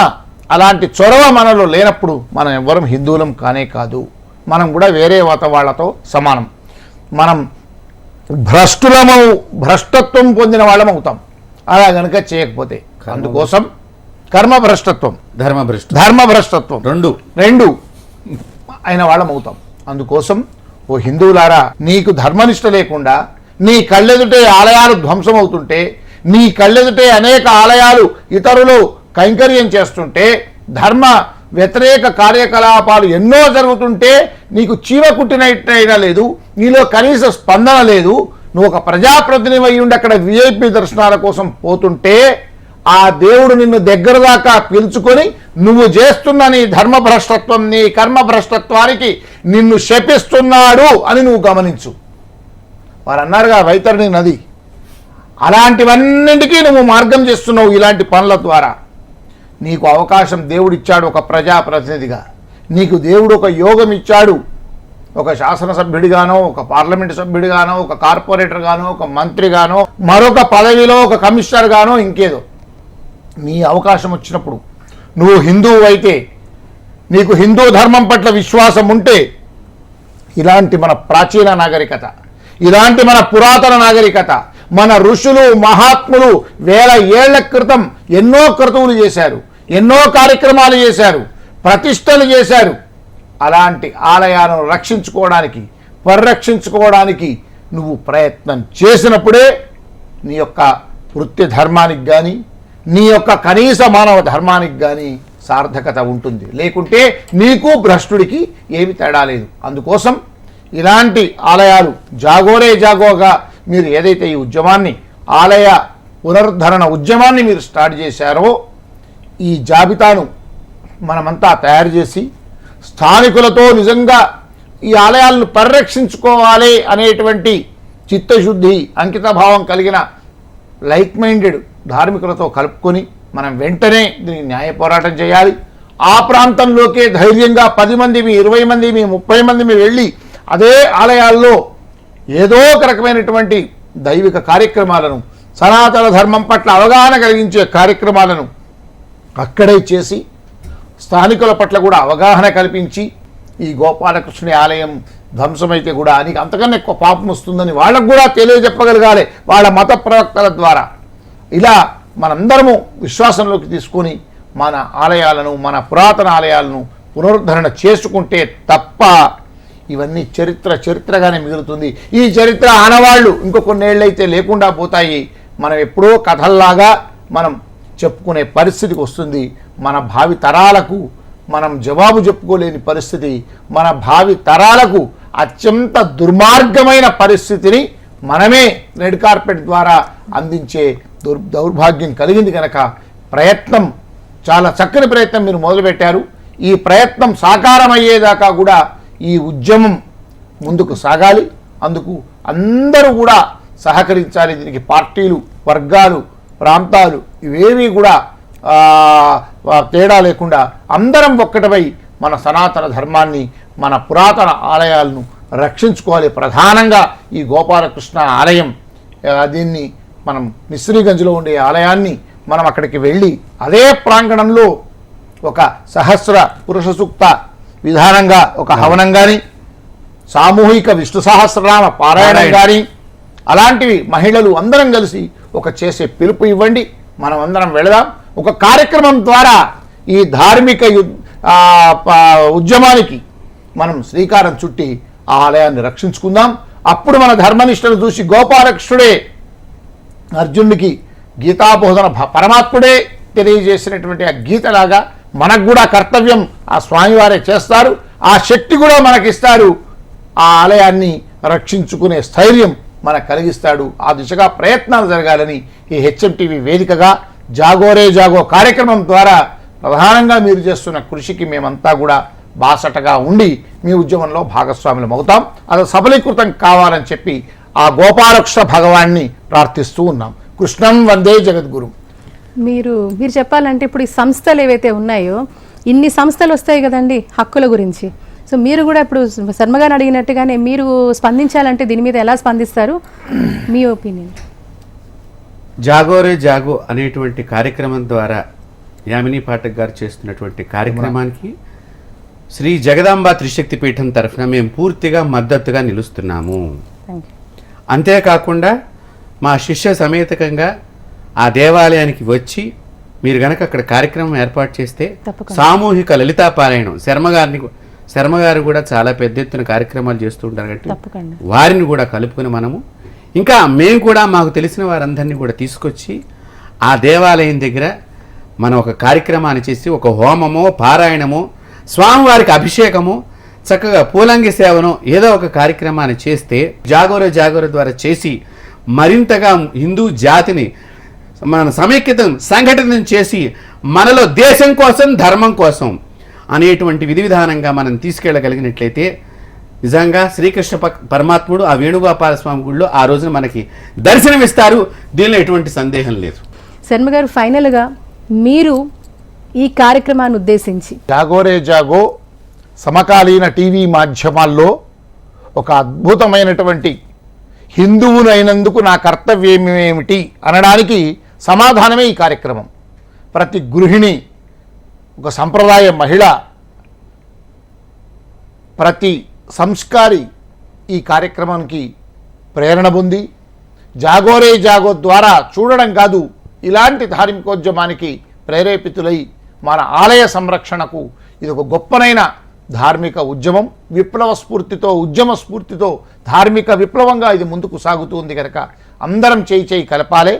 అలాంటి చొరవ మనలో లేనప్పుడు మనం ఎవ్వరం హిందువులం కానే కాదు. మనం కూడా వేరే మత వాళ్ళతో సమానం. మనం భ్రష్టత్వం పొందిన వాళ్ళం అవుతాం అలా గనక చేయకపోతే. అందుకోసం కర్మభ్రష్టత్వం, ధర్మభ్రష్టత్వం రెండు అయిన వాళ్ళం అవుతాం. అందుకోసం ఓ హిందువులారా, నీకు ధర్మనిష్ట లేకుండా నీ కళ్ళెదుటే ఆలయాలు ధ్వంసం అవుతుంటే, నీ కళ్ళెదుటే అనేక ఆలయాలు ఇతరులు కైంకర్యం చేస్తుంటే, ధర్మ వ్యతిరేక కార్యకలాపాలు ఎన్నో జరుగుతుంటే నీకు చీవ కుట్టినట్టయినా లేదు, నీలో కనీస స్పందన లేదు. నువ్వు ఒక ప్రజాప్రతినిధి అయి ఉండి అక్కడ విఐపి దర్శనాల కోసం పోతుంటే ఆ దేవుడు నిన్ను దగ్గర దాకా పిలుచుకొని నువ్వు చేస్తున్న నీ ధర్మభ్రష్టత్వం, నీ కర్మభ్రష్టత్వానికి నిన్ను శపిస్తున్నాడు అని నువ్వు గమనించు. వారు అన్నారుగా వైతరణి నది, అలాంటివన్నింటికీ నువ్వు మార్గం చేస్తున్నావు ఇలాంటి పనుల ద్వారా. నీకు అవకాశం దేవుడిచ్చాడు ఒక ప్రజాప్రతినిధిగా, నీకు దేవుడు ఒక యోగం ఇచ్చాడు. ఒక శాసనసభ్యుడిగానో, ఒక పార్లమెంటు సభ్యుడిగానో, ఒక కార్పొరేటర్ గానో, ఒక మంత్రిగానో, మరొక పదవిలో ఒక కమిషనర్ గానో, ఇంకేదో నీ అవకాశం వచ్చినప్పుడు నువ్వు హిందువు అయితే, నీకు హిందూ ధర్మం పట్ల విశ్వాసం ఉంటే, ఇలాంటి మన ప్రాచీన నాగరికత, ఇలాంటి మన పురాతన నాగరికత, మన ఋషులు మహాత్ములు వేల ఏళ్ల క్రితం ఎన్నో క్రతువులు చేశారు, ఎన్నో కార్యక్రమాలు చేశారు, ప్రతిష్టలు చేశారు. అలాంటి ఆలయాలను రక్షించుకోవడానికి, పరిరక్షించుకోవడానికి నువ్వు ప్రయత్నం చేసినప్పుడే నీ యొక్క వృత్తి ధర్మానికి కానీ, నీ యొక్క కనీస మానవ ధర్మానికి కానీ సార్థకత ఉంటుంది. లేకుంటే నీకు భ్రష్టుడికి ఏమి తేడా లేదు. అందుకోసం ఇలాంటి ఆలయాలు జాగోగా మీరు ఏదైతే ఈ ఉద్యమాన్ని, ఆలయ పునరుద్ధరణ ఉద్యమాన్ని మీరు స్టార్ట్ చేశారో, ఈ జాబితాను మనమంతా తయారు చేసి స్థానికులతో నిజంగా ఈ ఆలయాలను పరిరక్షించుకోవాలి అనేటువంటి చిత్తశుద్ధి, అంకితభావం కలిగిన లైక్ మైండెడ్ ధార్మికులతో కలుపుకొని మనం వెంటనే దీన్ని న్యాయ పోరాటం చేయాలి. ఆ ప్రాంతంలోకే ధైర్యంగా 10 మంది, 20 మంది, 30 మంది వెళ్ళి అదే ఆలయాల్లో ఏదో ఒక రకమైనటువంటి దైవిక కార్యక్రమాలను, సనాతన ధర్మం పట్ల అవగాహన కలిగించే కార్యక్రమాలను అక్కడే చేసి స్థానికుల పట్ల కూడా అవగాహన కల్పించి, ఈ గోపాలకృష్ణుని ఆలయం ధ్వంసమైతే కూడా నీకు అంతకన్నా ఎక్కువ పాపం వస్తుందని వాళ్ళకు కూడా తెలియజెప్పగలగాలి వాళ్ళ మత ప్రవక్తల ద్వారా. ఇలా మనందరము విశ్వాసంలోకి తీసుకొని మన ఆలయాలను, మన పురాతన ఆలయాలను పునరుద్ధరణ చేసుకుంటే తప్ప ఇవన్నీ చరిత్రగానే మిగులుతుంది. ఈ చరిత్ర ఆనవాళ్ళు ఇంకో కొన్నేళ్ళైతే లేకుండా పోతాయి. మనం ఎప్పుడో కథల్లాగా మనం చెప్పుకునే పరిస్థితికి వస్తుంది. మన భావి తరాలకు మనం జవాబు చెప్పుకోలేని పరిస్థితి, మన భావి తరాలకు అత్యంత దుర్మార్గమైన పరిస్థితిని మనమే రెడ్ కార్పెట్ ద్వారా అందించే దౌర్భాగ్యం కలిగింది. కనుక ప్రయత్నం, చాలా చక్కని ప్రయత్నం మీరు మొదలుపెట్టారు. ఈ ప్రయత్నం సాకారం అయ్యేదాకా కూడా ఈ ఉద్యమం ముందుకు సాగాలి. అందుకు అందరూ కూడా సహకరించాలి. దీనికి పార్టీలు, వర్గాలు, ప్రాంతాలు ఇవేవి కూడా తేడా లేకుండా అందరం ఒక్కటమై మన సనాతన ధర్మాన్ని, మన పురాతన ఆలయాలను రక్షించుకోవాలి. ప్రధానంగా ఈ గోపాలకృష్ణ ఆలయం, దీన్ని మనం మిస్రీగంజ్లో ఉండే ఆలయాన్ని మనం అక్కడికి వెళ్ళి అదే ప్రాంగణంలో ఒక సహస్ర పురుష సూక్త విధానంగా ఒక హవనం కానీ, సామూహిక విష్ణు సహస్రనామ పారాయణం కానీ, అలాంటివి మహిళలు అందరం కలిసి ఒక చేసే పిలుపు ఇవ్వండి. మనం అందరం వెళదాం. ఒక కార్యక్రమం ద్వారా ఈ ధార్మిక ఉద్యమానికి మనం శ్రీకారం చుట్టి ఆ ఆలయాన్ని రక్షించుకుందాం. అప్పుడు మన ధర్మనిష్టను చూసి గోపాలకృష్ణుడే అర్జునుడికి గీతాబోధన పరమాత్ముడే తెలియజేసినటువంటి ఆ గీతలాగా మనకు కూడా కర్తవ్యం ఆ స్వామివారే చేస్తారు. ఆ శక్తి కూడా మనకిస్తారు. ఆ ఆలయాన్ని రక్షించుకునే స్థైర్యం మనకు కలిగిస్తాడు. ఆ దిశగా ప్రయత్నాలు జరగాలని ఈ హెచ్ఎంటీవీ వేదికగా జాగో కార్యక్రమం ద్వారా ప్రధానంగా మీరు చేస్తున్న కృషికి మేమంతా కూడా బాసటగా ఉండి మీ ఉద్యమంలో భాగస్వాములం అవుతాం. అది సఫలీకృతం కావాలని చెప్పి ఆ గోపాలకృష్ణ భగవాన్ని ప్రార్థిస్తూ ఉన్నాం. కృష్ణం వందే జగద్గురు. మీరు చెప్పాలంటే ఇప్పుడు ఈ సంస్థలు ఏవైతే ఉన్నాయో ఇన్ని సంస్థలు వస్తాయి కదండి హక్కుల గురించి. సో మీరు కూడా ఇప్పుడు శర్మ గారు అడిగినట్టుగానే మీరు స్పందించాలంటే దీని మీద ఎలా స్పందిస్తారు, మీ ఒపీనియన్? జాగోరే జాగో అనేటువంటి కార్యక్రమం ద్వారా యామిని పాఠక్ గారు చేస్తున్నటువంటి కార్యక్రమానికి శ్రీ జగదాంబ త్రిశక్తి పీఠం తరఫున మేము పూర్తిగా మద్దతుగా నిలుస్తున్నాము. Thank you. అంతేకాకుండా మా శిష్య సమేతకంగా ఆ దేవాలయానికి వచ్చి మీరు గనక అక్కడ కార్యక్రమం ఏర్పాటు చేస్తే తప్పకుండా. సామూహిక లలితా పారాయణం శర్మ గారు కూడా చాలా పెద్ద ఎత్తున కార్యక్రమాలు చేస్తూ ఉంటారు కాబట్టి తప్పకుండా వారిని కూడా కలుపుకొని మనము ఇంకా మేము కూడా మాకు తెలిసిన వారందరినీ కూడా తీసుకొచ్చి ఆ దేవాలయం దగ్గర మనం ఒక కార్యక్రమాన్ని చేసి ఒక హోమమో పారాయణమో స్వామివారికి అభిషేకము చక్కగా పూలంగి సేవను ఏదో ఒక కార్యక్రమాన్ని చేస్తే జాగోర ద్వారా చేసి మరింతగా హిందూ జాతిని మన సమైక్యతం సంఘటితం చేసి మనలో దేశం కోసం ధర్మం కోసం అనేటువంటి విధి విధానంగా మనం తీసుకెళ్ళగలిగినట్లయితే నిజంగా శ్రీకృష్ణ పరమాత్ముడు ఆ వేణుగోపాల స్వామి గుడిలో ఆ రోజున మనకి దర్శనమిస్తారు. దీనిలో ఎటువంటి సందేహం లేదు. శర్మ గారు, ఫైనల్గా మీరు ఈ కార్యక్రమాన్ని ఉద్దేశించి జాగోరే జాగో సమకాలీన టీవీ మాధ్యమాల్లో ఒక అద్భుతమైనటువంటి హిందువునైనందుకు నా కర్తవ్యం ఏమిటి అనడానికి సమాధానమే ఈ కార్యక్రమం. ప్రతి గృహిణి, ఒక సంప్రదాయ మహిళ, ప్రతి సంస్కారి ఈ కార్యక్రమానికి ప్రేరణ పొంది జాగోరే జాగో ద్వారా చూడడం కాదు, ఇలాంటి ధార్మికోద్యమానికి ప్రేరేపితులై మన ఆలయ సంరక్షణకు ఇది ఒక గొప్పనైన ధార్మిక ఉద్యమం, విప్లవ స్ఫూర్తితో, ఉద్యమ స్ఫూర్తితో ధార్మిక విప్లవంగా ఇది ముందుకు సాగుతుంది కనుక అందరం చేయి కలపాలే.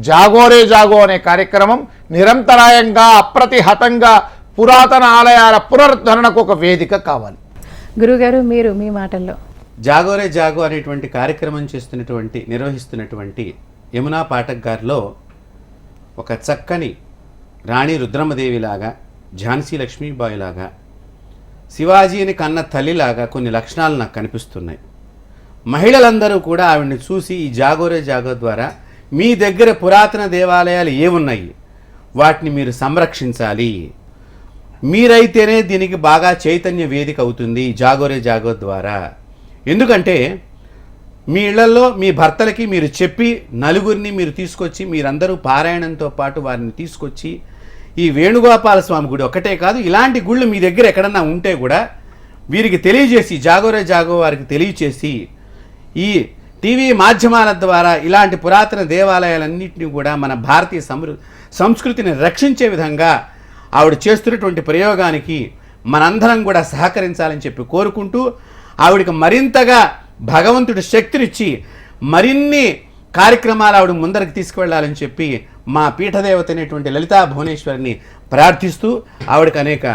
జాగోరే జాగో అనే కార్యక్రమం నిరంతరాయంగా అప్రతిహతంగా పురాతన ఆలయాల పునరుద్ధరణకు ఒక వేదిక కావాలి. గురుగారు, మీరు మీ మాటల్లో. జాగోరే జాగో అనేటువంటి కార్యక్రమం నిర్వహిస్తున్నటువంటి యమునా పాఠక్ గారిలో ఒక చక్కని రాణి రుద్రమదేవిలాగా, ఝాన్సీ లక్ష్మీబాయి లాగా, శివాజీని కన్న తల్లిలాగా కొన్ని లక్షణాలు నాకు కనిపిస్తున్నాయి. మహిళలందరూ కూడా ఆవిడని చూసి ఈ జాగోరే జాగో ద్వారా మీ దగ్గర పురాతన దేవాలయాలు ఏమున్నాయి వాటిని మీరు సంరక్షించాలి, మీరైతేనే దీనికి బాగా చైతన్య వేదిక అవుతుంది జాగోరే జాగో ద్వారా. ఎందుకంటే మీ ఇళ్లలో మీ భర్తలకి మీరు చెప్పి నలుగురిని మీరు తీసుకొచ్చి మీరందరూ పారాయణంతో పాటు వారిని తీసుకొచ్చి ఈ వేణుగోపాల స్వామి గుడి ఒక్కటే కాదు, ఇలాంటి గుళ్ళు మీ దగ్గర ఎక్కడన్నా ఉంటే కూడా వీరికి తెలియజేసి జాగోరే జాగో వారికి తెలియచేసి ఈ టీవీ మాధ్యమాల ద్వారా ఇలాంటి పురాతన దేవాలయాలన్నింటినీ కూడా మన భారతీయ సంస్కృతిని రక్షించే విధంగా ఆవిడ చేస్తున్నటువంటి ప్రయోగానికి మనందరం కూడా సహకరించాలని చెప్పి కోరుకుంటూ ఆవిడకి మరింతగా భగవంతుడు శక్తినిచ్చి మరిన్ని కార్యక్రమాలు ఆవిడ ముందరికి తీసుకువెళ్ళాలని చెప్పి మా పీఠదేవత అయినటువంటి లలితా భువనేశ్వరిని ప్రార్థిస్తూ ఆవిడకి అనేక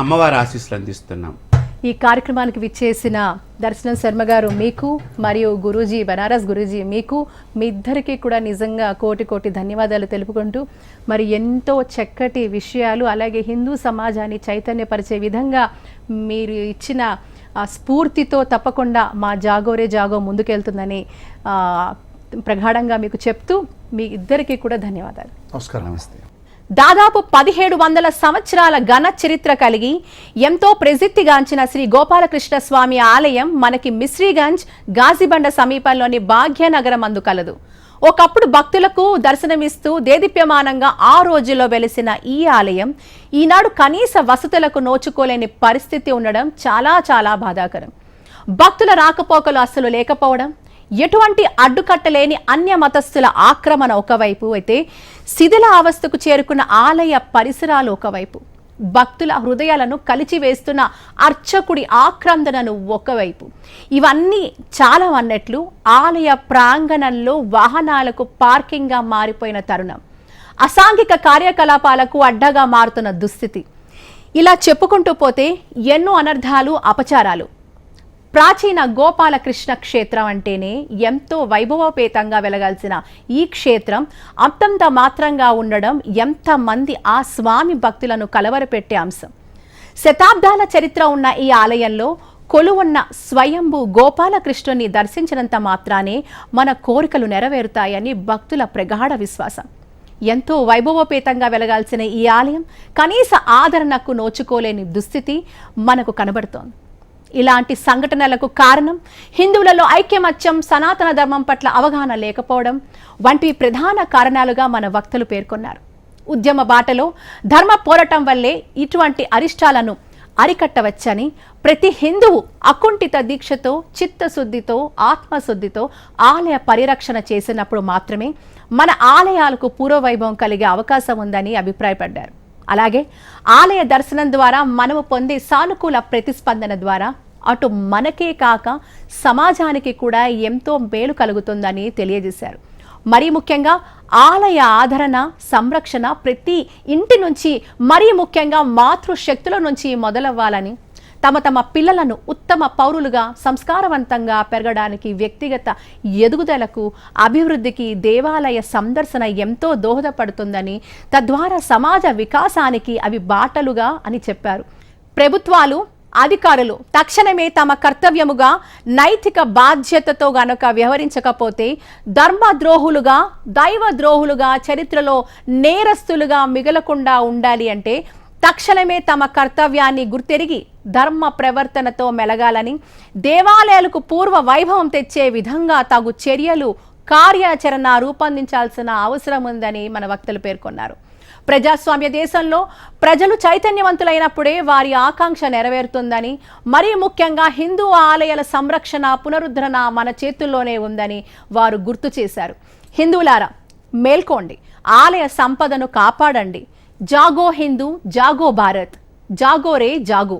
అమ్మవారి ఆశీస్సులు అందిస్తున్నాం. ఈ కార్యక్రమానికి విచ్చేసిన దర్శనం శర్మ గారు మీకు, మరియు గురూజీ, బనారస్ గురూజీ మీకు, మీ ఇద్దరికీ కూడా నిజంగా కోటి ధన్యవాదాలు తెలుపుకుంటూ, మరి ఎంతో చక్కటి విషయాలు, అలాగే హిందూ సమాజాన్ని చైతన్యపరిచే విధంగా మీరు ఇచ్చిన స్ఫూర్తితో తప్పకుండా మా జాగోరే జాగో ముందుకెళ్తుందని ప్రగాఢంగా మీకు చెప్తూ మీ ఇద్దరికీ కూడా ధన్యవాదాలు. నమస్కారం. నమస్తే. దాదాపు 1700 సంవత్సరాల ఘన చరిత్ర కలిగి ఎంతో ప్రసిద్ధిగాంచిన శ్రీ గోపాలకృష్ణ స్వామి ఆలయం మనకి మిశ్రీగంజ్, గాజిబండ సమీపంలోని భాగ్యనగరం అందు కలదు. ఒకప్పుడు భక్తులకు దర్శనమిస్తూ దేదీప్యమానంగా ఆ రోజుల్లో వెలిసిన ఈ ఆలయం ఈనాడు కనీస వసతులకు నోచుకోలేని పరిస్థితి ఉండడం చాలా బాధాకరం. భక్తుల రాకపోకలు అస్సలు లేకపోవడం, ఎటువంటి అడ్డుకట్టలేని అన్య మతస్థుల ఆక్రమణ ఒకవైపు అయితే, శిథిల అవస్థకు చేరుకున్న ఆలయ పరిసరాలు ఒకవైపు, భక్తుల హృదయాలను కలిచివేస్తున్న అర్చకుడి ఆక్రందనను ఒకవైపు, ఇవన్నీ చాలా అన్నట్లు ఆలయ ప్రాంగణంలో వాహనాలకు పార్కింగ్గా మారిపోయిన తరుణం, అసాంఘిక కార్యకలాపాలకు అడ్డగా మారుతున్న దుస్థితి, ఇలా చెప్పుకుంటూ పోతే ఎన్నో అనర్థాలు, అపచారాలు. ప్రాచీన గోపాలకృష్ణ క్షేత్రం అంటేనే ఎంతో వైభవోపేతంగా వెలగాల్సిన ఈ క్షేత్రం అంతంత మాత్రంగా ఉండడం ఎంతమంది ఆ స్వామి భక్తులను కలవరపెట్టే అంశం. శతాబ్దాల చరిత్ర ఉన్న ఈ ఆలయంలో కొలువున్న స్వయంభూ గోపాలకృష్ణుని దర్శించినంత మాత్రానే మన కోరికలు నెరవేరుతాయని భక్తుల ప్రగాఢ విశ్వాసం. ఎంతో వైభవోపేతంగా వెలగాల్సిన ఈ ఆలయం కనీస ఆదరణకు నోచుకోలేని దుస్థితి మనకు కనబడుతోంది. ఇలాంటి సంఘటనలకు కారణం హిందువులలో ఐక్యమత్యం, సనాతన ధర్మం పట్ల అవగాహన లేకపోవడం వంటి ప్రధాన కారణాలుగా మన వక్తలు పేర్కొన్నారు. ఉద్యమ బాటలో ధర్మ పోరాటం వల్లే ఇటువంటి అరిష్టాలను అరికట్టవచ్చని, ప్రతి హిందువు అకుంఠిత దీక్షతో, చిత్తశుద్ధితో, ఆత్మశుద్ధితో ఆలయ పరిరక్షణ చేసినప్పుడు మాత్రమే మన ఆలయాలకు పూర్వవైభవం కలిగే అవకాశం ఉందని అభిప్రాయపడ్డారు. అలాగే ఆలయ దర్శనం ద్వారా మనము పొందే సానుకూల ప్రతిస్పందన ద్వారా అటు మనకే కాక సమాజానికి కూడా ఎంతో మేలు కలుగుతుందని తెలియజేశారు. మరీ ముఖ్యంగా ఆలయ ఆదరణ, సంరక్షణ ప్రతి ఇంటి నుంచి, మరీ ముఖ్యంగా మాతృశక్తుల నుంచి మొదలవ్వాలని, తమ పిల్లలను ఉత్తమ పౌరులుగా సంస్కారవంతంగా పెరగడానికి, వ్యక్తిగత ఎదుగుదలకు, అభివృద్ధికి దేవాలయ సందర్శన ఎంతో దోహదపడుతుందని, తద్వారా సమాజ వికాసానికి అవి బాటలుగా అని చెప్పారు. ప్రభుత్వాలు, అధికారులు తక్షణమే తమ కర్తవ్యముగా, నైతిక బాధ్యతతో గనక వ్యవహరించకపోతే ధర్మద్రోహులుగా, దైవద్రోహులుగా, చరిత్రలో నేరస్తులుగా మిగలకుండా ఉండాలి అంటే తక్షణమే తమ కర్తవ్యాన్ని గుర్తెరిగి ధర్మ ప్రవర్తనతో మెలగాలని, దేవాలయాలకు పూర్వ వైభవం తెచ్చే విధంగా తగు చర్యలు, కార్యాచరణ రూపొందించాల్సిన అవసరం ఉందని మన వక్తలు పేర్కొన్నారు. ప్రజాస్వామ్య దేశంలో ప్రజలు చైతన్యవంతులైనప్పుడే వారి ఆకాంక్ష నెరవేరుతుందని, మరీ ముఖ్యంగా హిందూ ఆలయాల సంరక్షణ, పునరుద్ధరణ మన చేతుల్లోనే ఉందని వారు గుర్తు చేశారు. హిందువులారా, మేల్కోండి, ఆలయ సంపదను కాపాడండి. జాగో హిందూ, జాగో భారత్, జాగో రే జాగో.